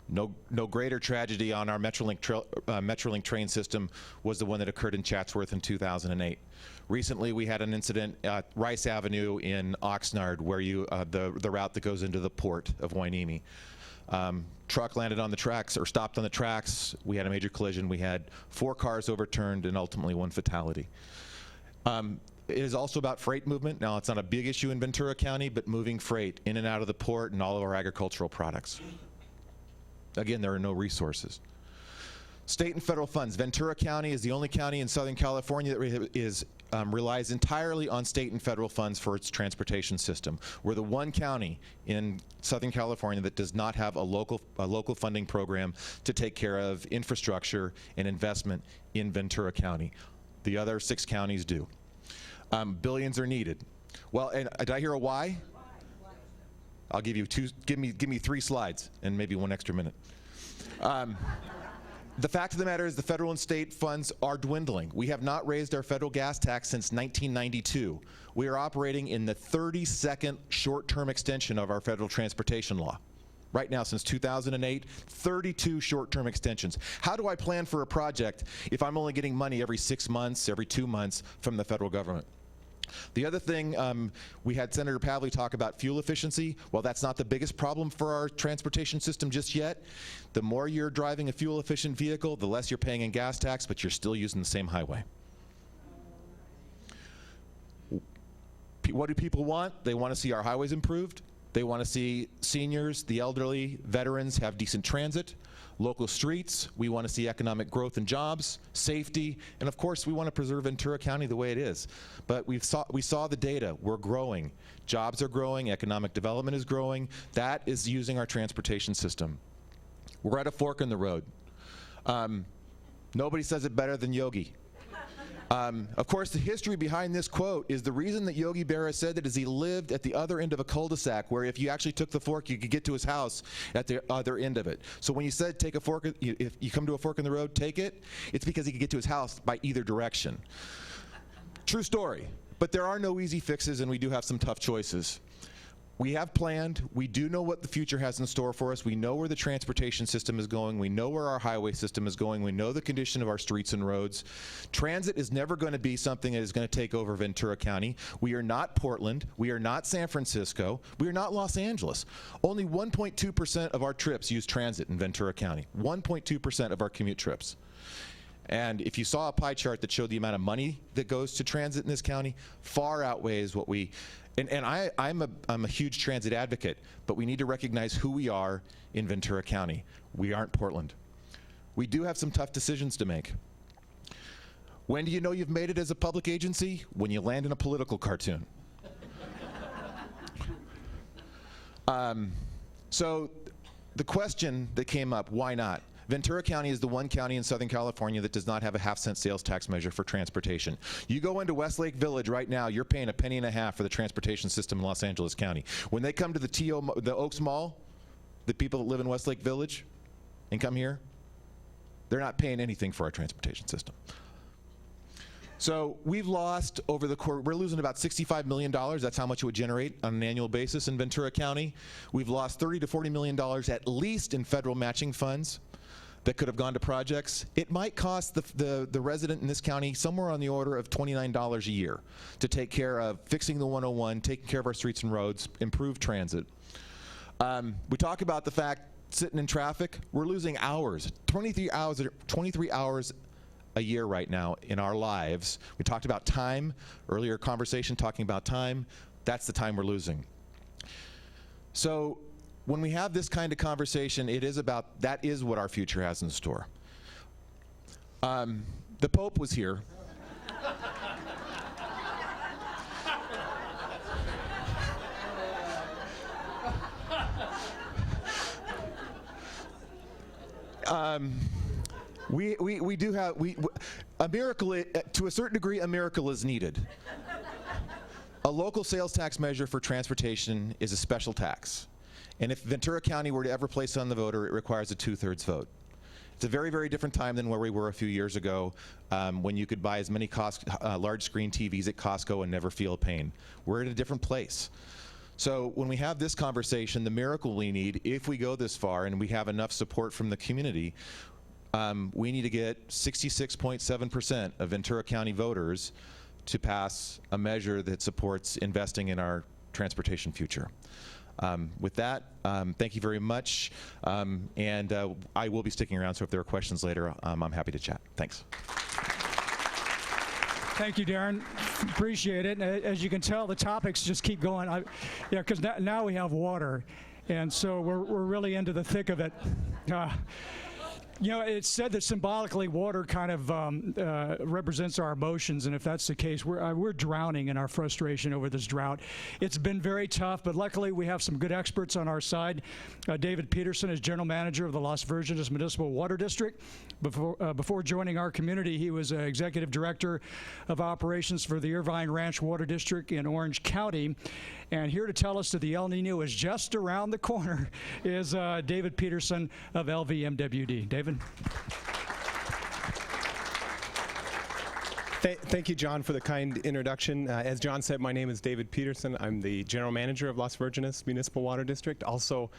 No greater tragedy on our Metrolink train system was the one that occurred in Chatsworth in 2008. Recently, we had an incident at Rice Avenue in Oxnard, where the route that goes into the port of Hueneme. Truck landed on the tracks, or stopped on the tracks. We had a major collision. We had 4 cars overturned and ultimately 1 fatality. It is also about freight movement. Now, it's not a big issue in Ventura County, but moving freight in and out of the port and all of our agricultural products. Again, there are no resources. State and federal funds. Ventura County is the only county in Southern California that relies entirely on state and federal funds for its transportation system. We're the one county in Southern California that does not have a local funding program to take care of infrastructure and investment in Ventura County. The other 6 counties do. Billions are needed. Well, and did I hear a why? I'll give you 2. Give me 3 slides and maybe 1 extra minute. The fact of the matter is the federal and state funds are dwindling. We have not raised our federal gas tax since 1992. We are operating in the 32nd short-term extension of our federal transportation law. Right now, since 2008, 32 short-term extensions. How do I plan for a project if I'm only getting money every 6 months, every 2 months from the federal government? The other thing, we had Senator Pavley talk about fuel efficiency. Well, that's not the biggest problem for our transportation system just yet. The more you're driving a fuel-efficient vehicle, the less you're paying in gas tax, but you're still using the same highway. What do people want? They want to see our highways improved. They want to see seniors, the elderly, veterans have decent transit, local streets. We want to see economic growth and jobs, safety, and of course we want to preserve Ventura County the way it is. But we saw the data. We're growing. Jobs are growing. Economic development is growing. That is using our transportation system. We're at a fork in the road. Nobody says it better than Yogi. Of course, the history behind this quote is the reason that Yogi Berra said that is he lived at the other end of a cul-de-sac where if you actually took the fork, you could get to his house at the other end of it. So when you said take a fork, if you come to a fork in the road, take it, it's because he could get to his house by either direction. True story. But there are no easy fixes, and we do have some tough choices. We have planned. We do know what the future has in store for us. We know where the transportation system is going. We know where our highway system is going. We know the condition of our streets and roads. Transit is never going to be something that is going to take over Ventura County. We are not Portland. We are not San Francisco. We are not Los Angeles. Only 1.2% of our trips use transit in Ventura County. 1.2% of our commute trips. And if you saw a pie chart that showed the amount of money that goes to transit in this county, far outweighs what we... And I'm a huge transit advocate, but we need to recognize who we are in Ventura County. We aren't Portland. We do have some tough decisions to make. When do you know you've made it as a public agency? When you land in a political cartoon. So the question that came up, why not? Ventura County is the one county in Southern California that does not have a half-cent sales tax measure for transportation. You go into Westlake Village right now, you're paying $0.015 for the transportation system in Los Angeles County. When they come to the Oaks Mall, the people that live in Westlake Village and come here, they're not paying anything for our transportation system. So we've lost over the course, we're losing about $65 million. That's how much it would generate on an annual basis in Ventura County. We've lost $30 to $40 million at least in federal matching funds that could have gone to projects. It might cost the resident in this county somewhere on the order of $29 a year to take care of fixing the 101, taking care of our streets and roads, improve transit. We talk about the fact sitting in traffic, we're losing hours, 23 hours a year right now in our lives. We talked about time, earlier conversation talking about time. That's the time we're losing. So when we have this kind of conversation, that is what our future has in store. The Pope was here. We do have a miracle. To a certain degree, a miracle is needed. A local sales tax measure for transportation is a special tax, and if Ventura County were to ever place it on the voter, it requires a 2/3 vote. It's a very, very different time than where we were a few years ago, when you could buy as many large screen TVs at Costco and never feel pain. We're at a different place. So when we have this conversation, the miracle we need, if we go this far and we have enough support from the community, we need to get 66.7% of Ventura County voters to pass a measure that supports investing in our transportation future. With that, thank you very much, and I will be sticking around, so if there are questions later, I'm happy to chat. Thanks. Thank you, Darren. Appreciate it. As you can tell, the topics just keep going. Because now we have water, and so we're really into the thick of it. It's said that symbolically water kind of represents our emotions, and if that's the case, we're drowning in our frustration over this drought. It's been very tough, but luckily we have some good experts on our side. David Peterson is General Manager of the Las Virgenes Municipal Water District. Before joining our community, he was Executive Director of Operations for the Irvine Ranch Water District in Orange County. And here to tell us that the El Nino is just around the corner is David Peterson of LVMWD. David? Thank you, John, for the kind introduction. As John said, my name is David Peterson. I'm the General Manager of Las Virgenes Municipal Water District. Also,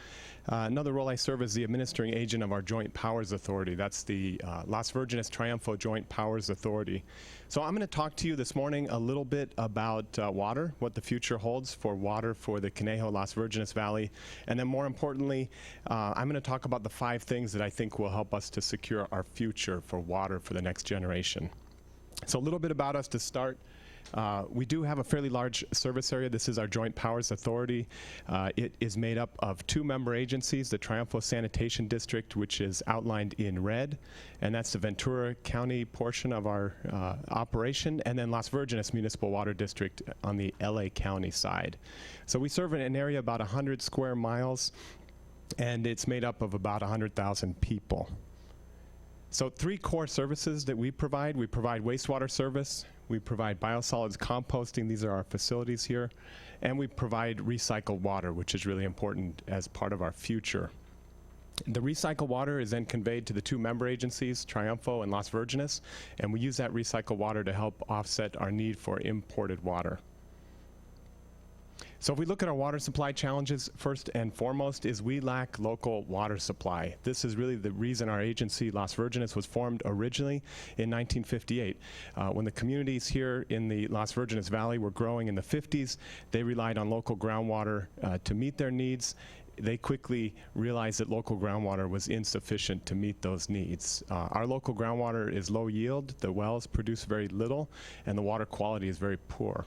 another role I serve as the administering agent of our Joint Powers Authority. That's the Las Virgenes Triunfo Joint Powers Authority. So I'm going to talk to you this morning a little bit about water, what the future holds for water for the Conejo Las Virgenes Valley, and then more importantly, I'm going to talk about the 5 things that I think will help us to secure our future for water for the next generation. So a little bit about us to start. We do have a fairly large service area. This is our Joint Powers Authority. It is made up of 2 member agencies, the Triunfo Sanitation District, which is outlined in red, and that's the Ventura County portion of our operation, and then Las Virgenes Municipal Water District on the LA County side. So we serve in an area about 100 square miles, and it's made up of about 100,000 people. So 3 core services that we provide wastewater service, we provide biosolids composting, these are our facilities here, and we provide recycled water, which is really important as part of our future. The recycled water is then conveyed to the 2 member agencies, Triunfo and Las Virgenes, and we use that recycled water to help offset our need for imported water. So if we look at our water supply challenges, first and foremost is we lack local water supply. This is really the reason our agency, Las Virgenes, was formed originally in 1958. When the communities here in the Las Virgenes Valley were growing in the 50s, they relied on local groundwater to meet their needs. They quickly realized that local groundwater was insufficient to meet those needs. Our local groundwater is low yield, the wells produce very little, and the water quality is very poor.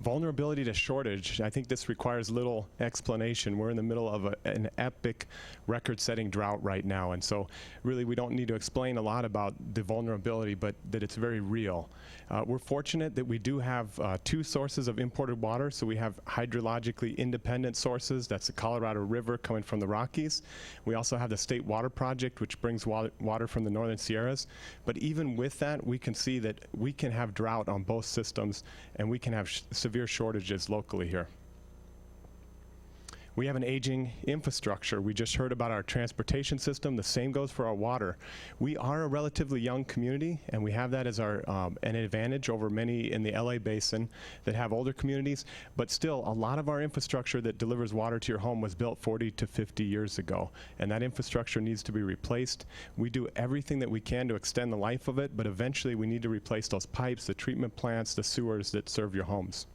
Vulnerability to shortage, I think this requires little explanation. We're in the middle of an epic record-setting drought right now, and so really we don't need to explain a lot about the vulnerability, but that it's very real. We're fortunate that we do have 2 sources of imported water, so we have hydrologically independent sources. That's the Colorado River coming from the Rockies. We also have the State Water Project, which brings water from the Northern Sierras. But even with that, we can see that we can have drought on both systems, and we can have severe shortages locally here. We have an aging infrastructure. We just heard about our transportation system. The same goes for our water. We are a relatively young community, and we have that as our an advantage over many in the LA basin that have older communities. But still, a lot of our infrastructure that delivers water to your home was built 40 to 50 years ago, and that infrastructure needs to be replaced. We do everything that we can to extend the life of it, but eventually we need to replace those pipes, the treatment plants, the sewers that serve your homes.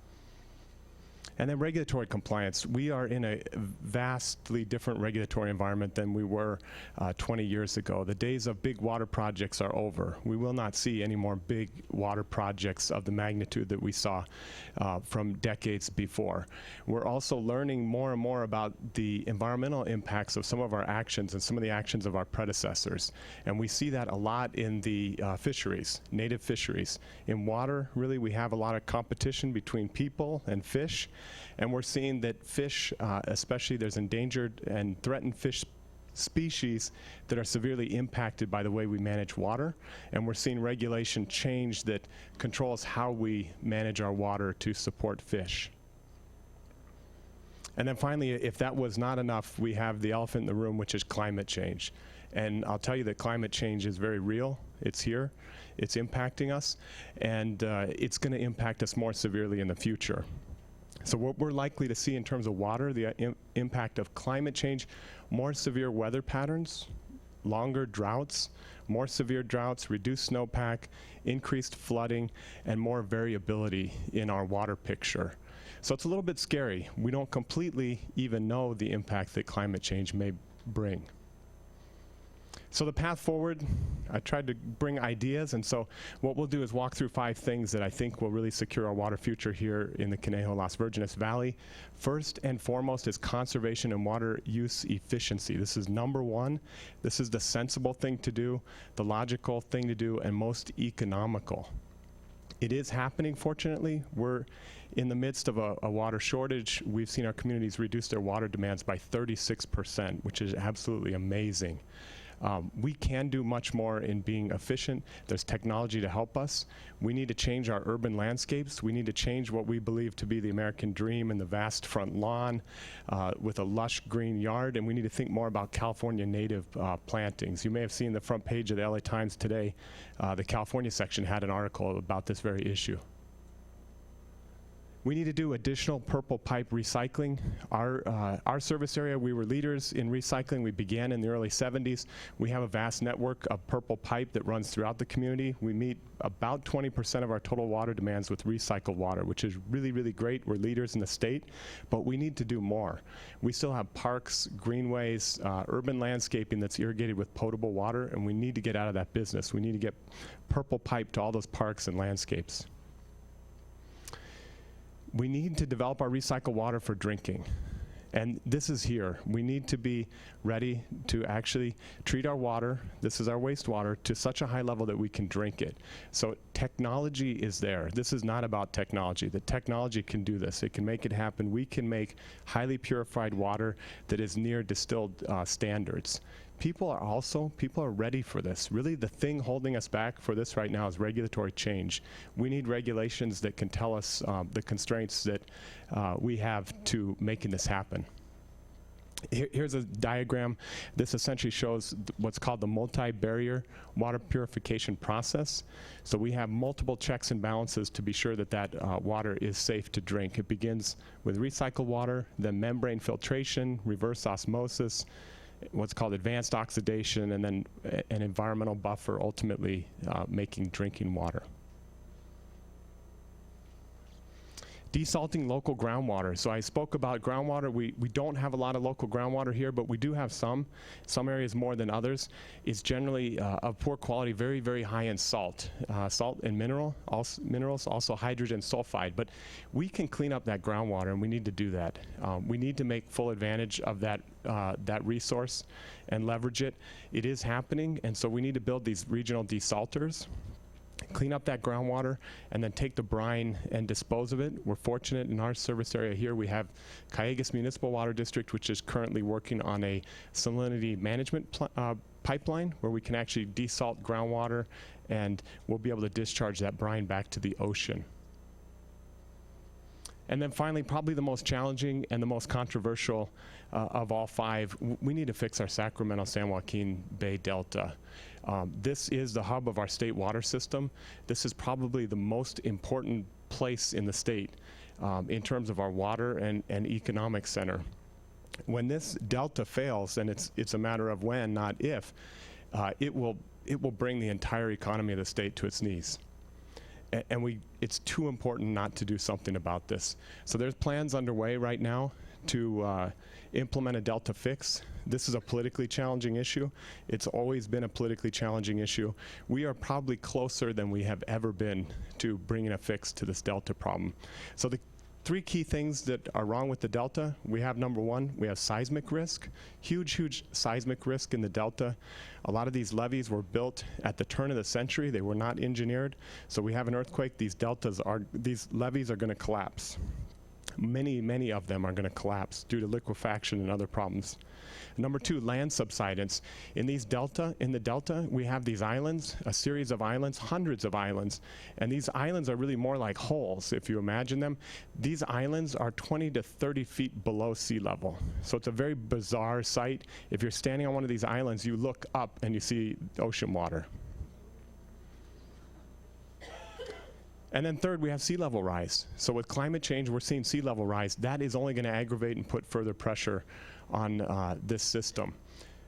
And then regulatory compliance. We are in a vastly different regulatory environment than we were 20 years ago. The days of big water projects are over. We will not see any more big water projects of the magnitude that we saw from decades before. We're also learning more and more about the environmental impacts of some of our actions and some of the actions of our predecessors. And we see that a lot in the fisheries, native fisheries. In water, really, we have a lot of competition between people and fish. And we're seeing that fish, especially there's endangered and threatened fish species that are severely impacted by the way we manage water. And we're seeing regulation change that controls how we manage our water to support fish. And then finally, if that was not enough, we have the elephant in the room, which is climate change. And I'll tell you that climate change is very real. It's here. It's impacting us. And it's going to impact us more severely in the future. So what we're likely to see in terms of water, the impact of climate change, more severe weather patterns, longer droughts, more severe droughts, reduced snowpack, increased flooding, and more variability in our water picture. So it's a little bit scary. We don't completely even know the impact that climate change may bring. So the path forward, I tried to bring ideas, and so what we'll do is walk through 5 things that I think will really secure our water future here in the Conejo Las Virgenes Valley. First and foremost is conservation and water use efficiency. This is number 1. This is the sensible thing to do, the logical thing to do, and most economical. It is happening, fortunately. We're in the midst of a water shortage. We've seen our communities reduce their water demands by 36%, which is absolutely amazing. We can do much more in being efficient. There's technology to help us. We need to change our urban landscapes. We need to change what we believe to be the American dream and the vast front lawn with a lush green yard, and we need to think more about California native plantings. You may have seen the front page of the LA Times today. The California section had an article about this very issue. We need to do additional purple pipe recycling. Our service area, we were leaders in recycling. We began in the early 70s. We have a vast network of purple pipe that runs throughout the community. We meet about 20% of our total water demands with recycled water, which is really, really great. We're leaders in the state, but we need to do more. We still have parks, greenways, urban landscaping that's irrigated with potable water, and we need to get out of that business. We need to get purple pipe to all those parks and landscapes. We need to develop our recycled water for drinking. And this is here. We need to be ready to actually treat our water, this is our wastewater, to such a high level that we can drink it. So technology is there. This is not about technology. The technology can do this. It can make it happen. We can make highly purified water that is near distilled standards. People are ready for this. Really, the thing holding us back for this right now is regulatory change. We need regulations that can tell us the constraints that we have to making this happen. Here's a diagram. This essentially shows what's called the multi-barrier water purification process. So we have multiple checks and balances to be sure that that water is safe to drink. It begins with recycled water, then membrane filtration, reverse osmosis, what's called advanced oxidation, and then an environmental buffer, ultimately making drinking water. Desalting local groundwater. So I spoke about groundwater. We don't have a lot of local groundwater here, but we do have some areas more than others. It's generally of poor quality, very, very high in salt. Salt and minerals, also hydrogen sulfide. But we can clean up that groundwater, and we need to do that. We need to make full advantage of that resource and leverage it. It is happening, and so we need to build these regional desalters, clean up that groundwater, and then take the brine and dispose of it. We're fortunate in our service area here. We have Callegas Municipal Water District, which is currently working on a salinity management pipeline where we can actually desalt groundwater, and we'll be able to discharge that brine back to the ocean. And then finally, probably the most challenging and the most controversial of all 5, we need to fix our Sacramento-San Joaquin Bay Delta. This is the hub of our state water system. This is probably the most important place in the state in terms of our water and economic center. When this delta fails, and it's a matter of when, not if, it will bring the entire economy of the state to its knees. and it's too important not to do something about this. So there's plans underway right now to implement a Delta fix. This is a politically challenging issue. It's always been a politically challenging issue. We are probably closer than we have ever been to bringing a fix to this Delta problem. So the three key things that are wrong with the Delta, we have number one, we have seismic risk, huge seismic risk in the Delta. A lot of these levees were built at the turn of the century. They were not engineered. So we have an earthquake, these levees are gonna collapse. Many of them are gonna collapse due to liquefaction and other problems. Number two, land subsidence. In the Delta, we have these islands, a series of islands, hundreds of islands, and these islands are really more like holes, if you imagine them. These islands are 20 to 30 feet below sea level. So it's a very bizarre sight. If you're standing on one of these islands, you look up and you see ocean water. And then third, we have sea level rise. So with climate change, we're seeing sea level rise. That is only going to aggravate and put further pressure on this system.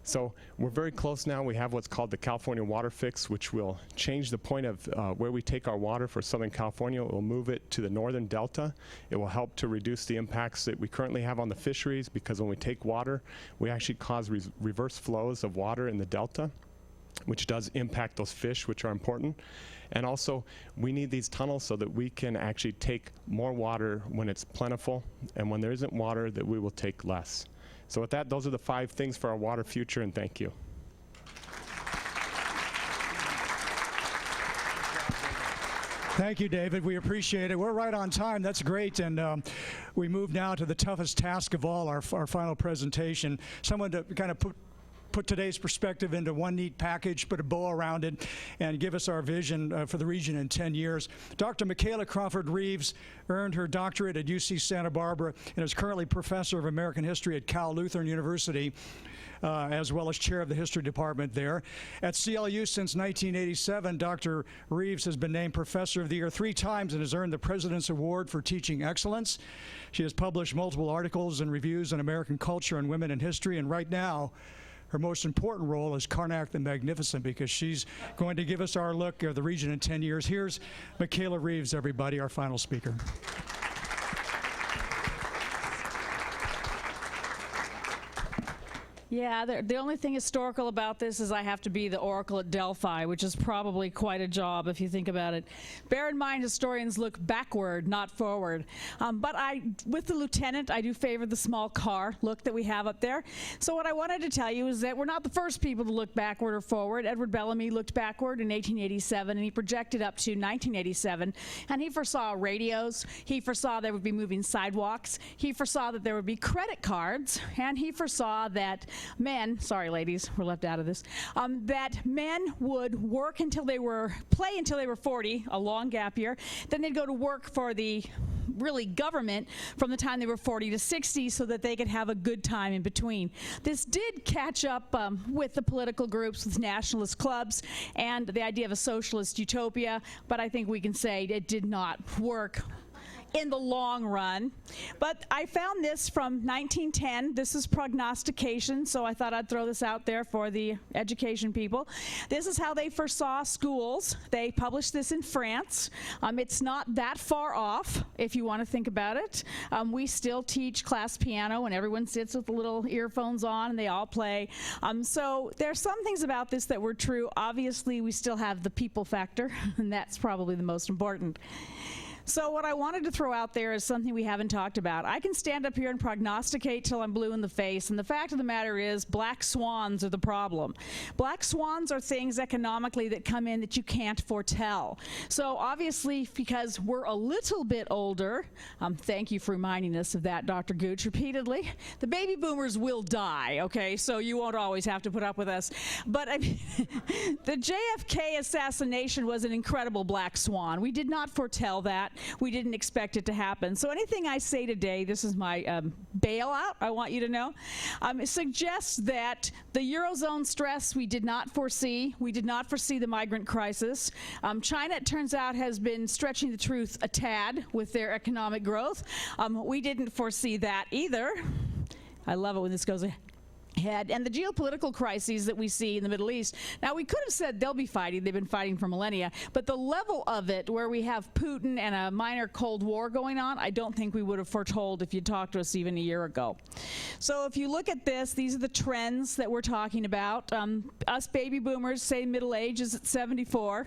So we're very close now. We have what's called the California water fix, which will change the point of where we take our water for Southern California. It will move it to the northern Delta. It will help to reduce the impacts that we currently have on the fisheries, because when we take water, we actually cause reverse flows of water in the Delta, which does impact those fish, which are important. And also, we need these tunnels so that we can actually take more water when it's plentiful, and when there isn't water, that we will take less. So with that, those are the 5 things for our water future, and thank you. Thank you, David. We appreciate it. We're right on time. That's great. And we move now to the toughest task of all, our final presentation. Someone to kind of put today's perspective into one neat package, put a bow around it, and give us our vision for the region in 10 years. Dr. Michaela Crawford Reeves earned her doctorate at UC Santa Barbara and is currently professor of American history at Cal Lutheran University, as well as chair of the history department there. At CLU since 1987, Dr. Reeves has been named Professor of the Year 3 times and has earned the President's Award for Teaching Excellence. She has published multiple articles and reviews on American culture and women in history, and right now, her most important role is Karnak the Magnificent, because she's going to give us our look at the region in 10 years. Here's Michaela Reeves, everybody, our final speaker. Yeah, the only thing historical about this is I have to be the oracle at Delphi, which is probably quite a job if you think about it. Bear in mind, historians look backward, not forward. But with the lieutenant, I do favor the small car look that we have up there. So what I wanted to tell you is that we're not the first people to look backward or forward. Edward Bellamy looked backward in 1887, and he projected up to 1987, and he foresaw radios, he foresaw there would be moving sidewalks, he foresaw that there would be credit cards, and he foresaw that men, sorry ladies, we're left out of this, that men would work until they were, play until they were 40, a long gap year, then they'd go to work for the really government from the time they were 40 to 60 so that they could have a good time in between. This did catch up with the political groups, with nationalist clubs, and the idea of a socialist utopia, but I think we can say it did not work in the long run. But I found this from 1910. This is prognostication, so I thought I'd throw this out there for the education people. This is how they foresaw schools. They published this in France. It's not that far off, if you want to think about it. We still teach class piano, and everyone sits with the little earphones on, and they all play. So there are some things about this that were true. Obviously, we still have the people factor, and that's probably the most important. So what I wanted to throw out there is something we haven't talked about. I can stand up here and prognosticate till I'm blue in the face, and the fact of the matter is black swans are the problem. Black swans are things economically that come in that you can't foretell. So obviously, because we're a little bit older, thank you for reminding us of that, Dr. Gooch, repeatedly, the baby boomers will die, okay? So you won't always have to put up with us. But I mean, the JFK assassination was an incredible black swan. We did not foretell that. We didn't expect it to happen. So anything I say today, this is my bailout, I want you to know, it suggests that the Eurozone stress we did not foresee. We did not foresee the migrant crisis. China, it turns out, has been stretching the truth a tad with their economic growth. We didn't foresee that either. I love it when this goes head, and the geopolitical crises that we see in the Middle East. Now, we could have said they'll be fighting. They've been fighting for millennia. But the level of it, where we have Putin and a minor Cold War going on, I don't think we would have foretold if you talked to us even a year ago. So if you look at this, these are the trends that we're talking about. Us baby boomers say middle age is at 74.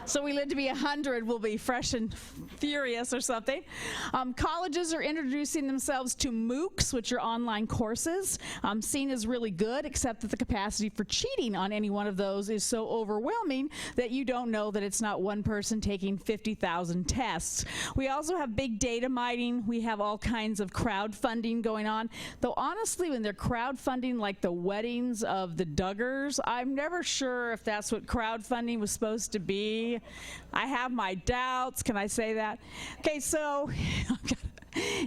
So we live to be 100, we'll be fresh and furious or something. Colleges are introducing themselves to MOOCs, which are online courses, seen as really good, except that the capacity for cheating on any one of those is so overwhelming that you don't know that it's not one person taking 50,000 tests. We also have big data mining. We have all kinds of crowdfunding going on. Though honestly, when they're crowdfunding like the weddings of the Duggars, I'm never sure if that's what crowdfunding was supposed to be. I have my doubts. Can I say that? Okay, so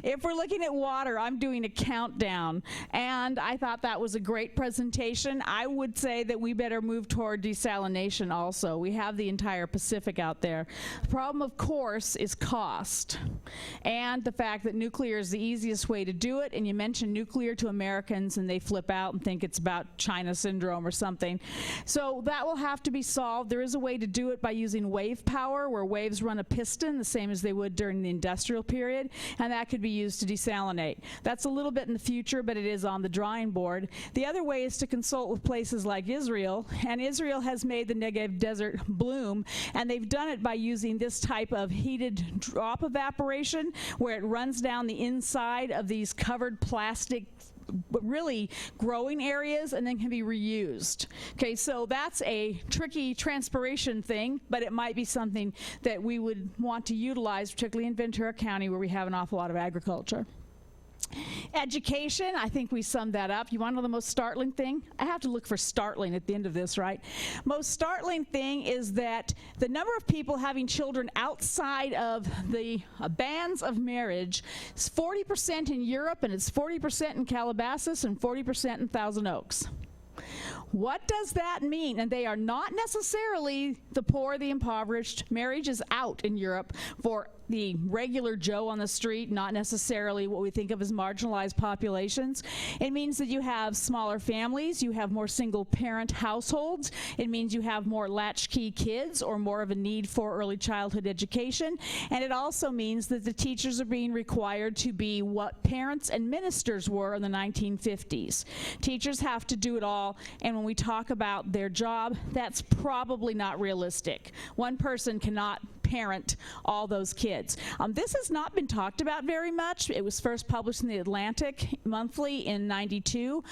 if we're looking at water, I'm doing a countdown, and I thought that was a great presentation. I would say that we better move toward desalination also. We have the entire Pacific out there. The problem, of course, is cost, and the fact that nuclear is the easiest way to do it, and you mention nuclear to Americans, and they flip out and think it's about China syndrome or something. So that will have to be solved. There is a way to do it by using wave power, where waves run a piston, the same as they would during the industrial period, and that could be used to desalinate. That's a little bit in the future, but it is on the drawing board. The other way is to consult with places like Israel, and Israel has made the Negev desert bloom, and they've done it by using this type of heated drop evaporation, where it runs down the inside of these covered plastic really growing areas and then can be reused. Okay, so that's a tricky transpiration thing, but it might be something that we would want to utilize, particularly in Ventura County, where we have an awful lot of agriculture. Education, I think we summed that up. You want to know the most startling thing? I have to look for startling at the end of this, right? Most startling thing is that the number of people having children outside of the bands of marriage is 40% in Europe, and it's 40% in Calabasas and 40% in Thousand Oaks. What does that mean? And they are not necessarily the poor, the impoverished. Marriage is out in Europe for the regular Joe on the street, not necessarily what we think of as marginalized populations. It means that you have smaller families, you have more single parent households, it means you have more latchkey kids or more of a need for early childhood education, and it also means that the teachers are being required to be what parents and ministers were in the 1950s. Teachers have to do it all, and when we talk about their job, that's probably not realistic. One person cannot parent all those kids. This has not been talked about very much. It was first published in the Atlantic Monthly in '92.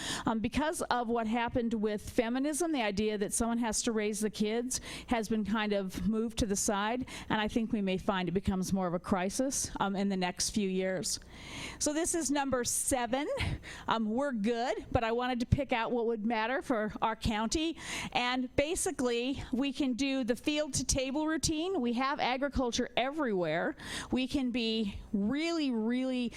Because of what happened with feminism, the idea that someone has to raise the kids has been kind of moved to the side, and I think we may find it becomes more of a crisis in the next few years. So this is number 7. We're good, but I wanted to pick out what would matter for our county, and basically we can do the field to table routine. We have agriculture everywhere. We can be really,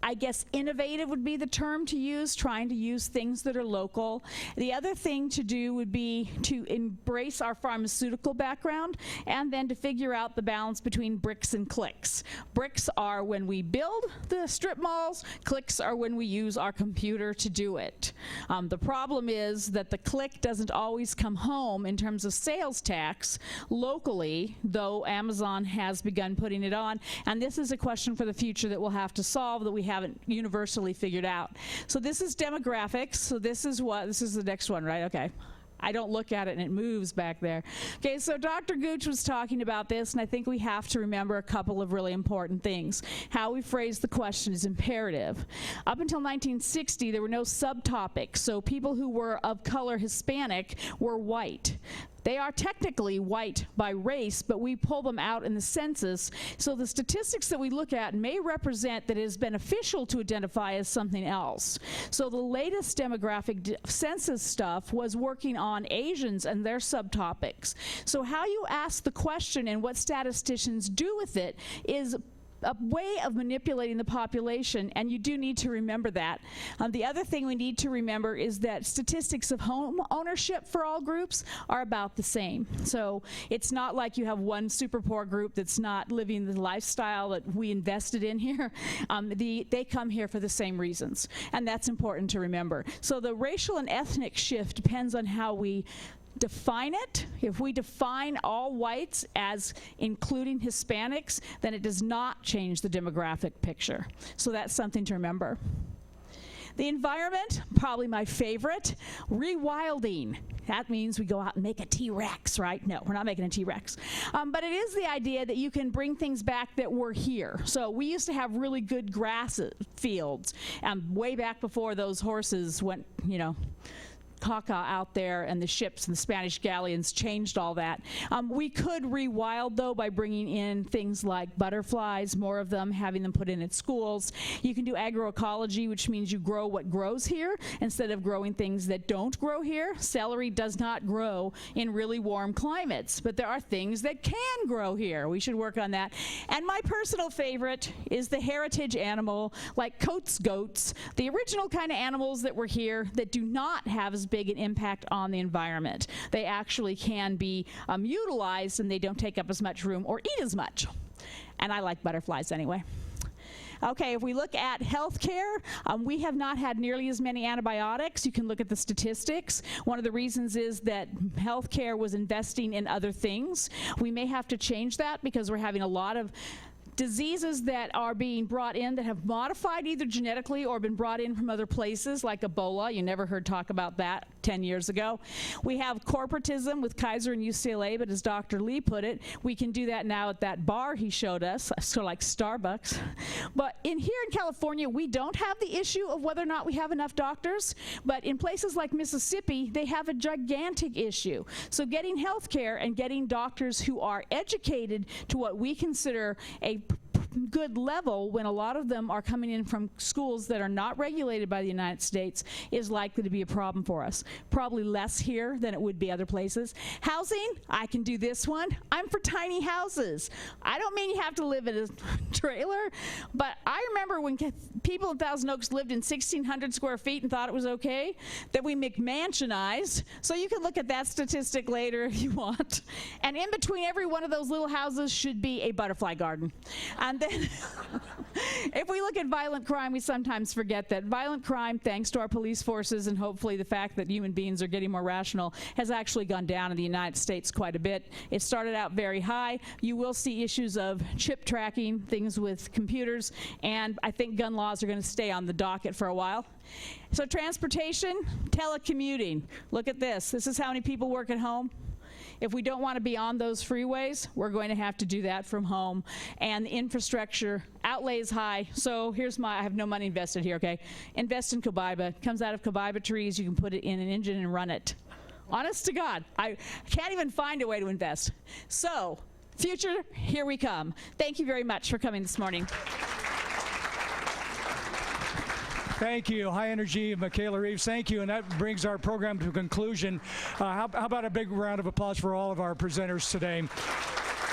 I guess innovative would be the term to use, trying to use things that are local. The other thing to do would be to embrace our pharmaceutical background and then to figure out the balance between bricks and clicks. Bricks are when we build the strip malls, clicks are when we use our computer to do it. The problem is that the click doesn't always come home in terms of sales tax locally, though Amazon has begun putting it on, and this is a question for the future that we'll have to solve that we haven't universally figured out. So this is demographics. So this is the next one, right? Okay. I don't look at it and it moves back there. Okay, so Dr. Gooch was talking about this, and I think we have to remember a couple of really important things. How we phrase the question is imperative. Up until 1960, there were no subtopics, so people who were of color Hispanic were white. They are technically white by race, but we pull them out in the census, so the statistics that we look at may represent that it is beneficial to identify as something else. So the latest demographic census stuff was working on Asians and their subtopics. So how you ask the question and what statisticians do with it is a way of manipulating the population, and you do need to remember that. The other thing we need to remember is that statistics of home ownership for all groups are about the same. So it's not like you have one super poor group that's not living the lifestyle that we invested in here. They come here for the same reasons, and that's important to remember. So the racial and ethnic shift depends on how we define it. If we define all whites as including Hispanics, then it does not change the demographic picture. So that's something to remember. The environment, probably my favorite, rewilding. That means we go out and make a T-Rex, right? No, we're not making a T-Rex. But it is the idea that you can bring things back that were here. So we used to have really good grass fields way back before those horses went, you know, caca out there, and the ships and the Spanish galleons changed all that. We could rewild, though, by bringing in things like butterflies, more of them, having them put in at schools. You can do agroecology, which means you grow what grows here instead of growing things that don't grow here. Celery does not grow in really warm climates, but there are things that can grow here. We should work on that. And my personal favorite is the heritage animal, like Coates goats, the original kind of animals that were here that do not have as big an impact on the environment. They actually can be utilized, and they don't take up as much room or eat as much. And I like butterflies anyway. Okay, if we look at healthcare, we have not had nearly as many antibiotics. You can look at the statistics. One of the reasons is that healthcare was investing in other things. We may have to change that because we're having a lot of diseases that are being brought in that have modified either genetically or been brought in from other places, like Ebola. You never heard talk about that 10 years ago. We have corporatism with Kaiser and UCLA, but as Dr. Lee put it, we can do that now at that bar he showed us, sort of like Starbucks. But here in California, we don't have the issue of whether or not we have enough doctors, but in places like Mississippi, they have a gigantic issue. So getting health care and getting doctors who are educated to what we consider a good level, when a lot of them are coming in from schools that are not regulated by the United States, is likely to be a problem for us. Probably less here than it would be other places. Housing, I can do this one. I'm for tiny houses. I don't mean you have to live in a trailer, but I remember when people in Thousand Oaks lived in 1,600 square feet and thought it was okay, that we McMansionized. So you can look at that statistic later if you want. And in between every one of those little houses should be a butterfly garden. And then if we look at violent crime, we sometimes forget that violent crime, thanks to our police forces and hopefully the fact that human beings are getting more rational, has actually gone down in the United States quite a bit. It started out very high. You will see issues of chip tracking, things with computers, and I think gun laws are going to stay on the docket for a while. So transportation, telecommuting. Look at this. This is how many people work at home. If we don't want to be on those freeways, we're going to have to do that from home. And the infrastructure outlay is high. So here's I have no money invested here, okay? Invest in cobaiba. It comes out of cobaiba trees. You can put it in an engine and run it. Honest to God, I can't even find a way to invest. So, future, here we come. Thank you very much for coming this morning. Thank you, High Energy, Michaela Reeves. Thank you, and that brings our program to a conclusion. How about a big round of applause for all of our presenters today?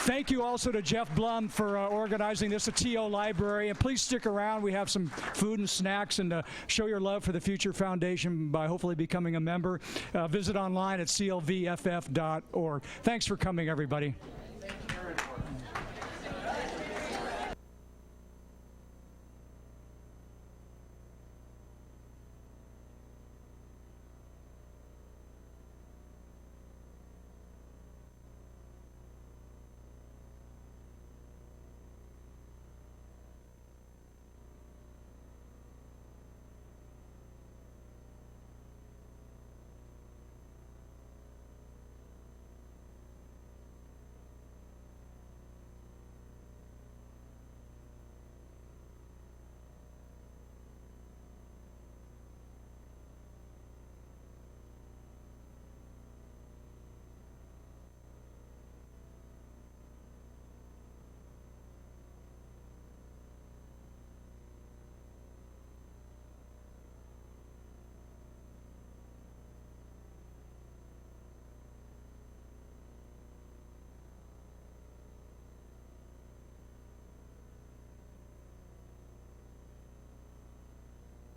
Thank you also to Jeff Blum for organizing this, a TO library. And please stick around. We have some food and snacks, and show your love for the Future Foundation by hopefully becoming a member. Visit online at CLVFF.org. Thanks for coming, everybody.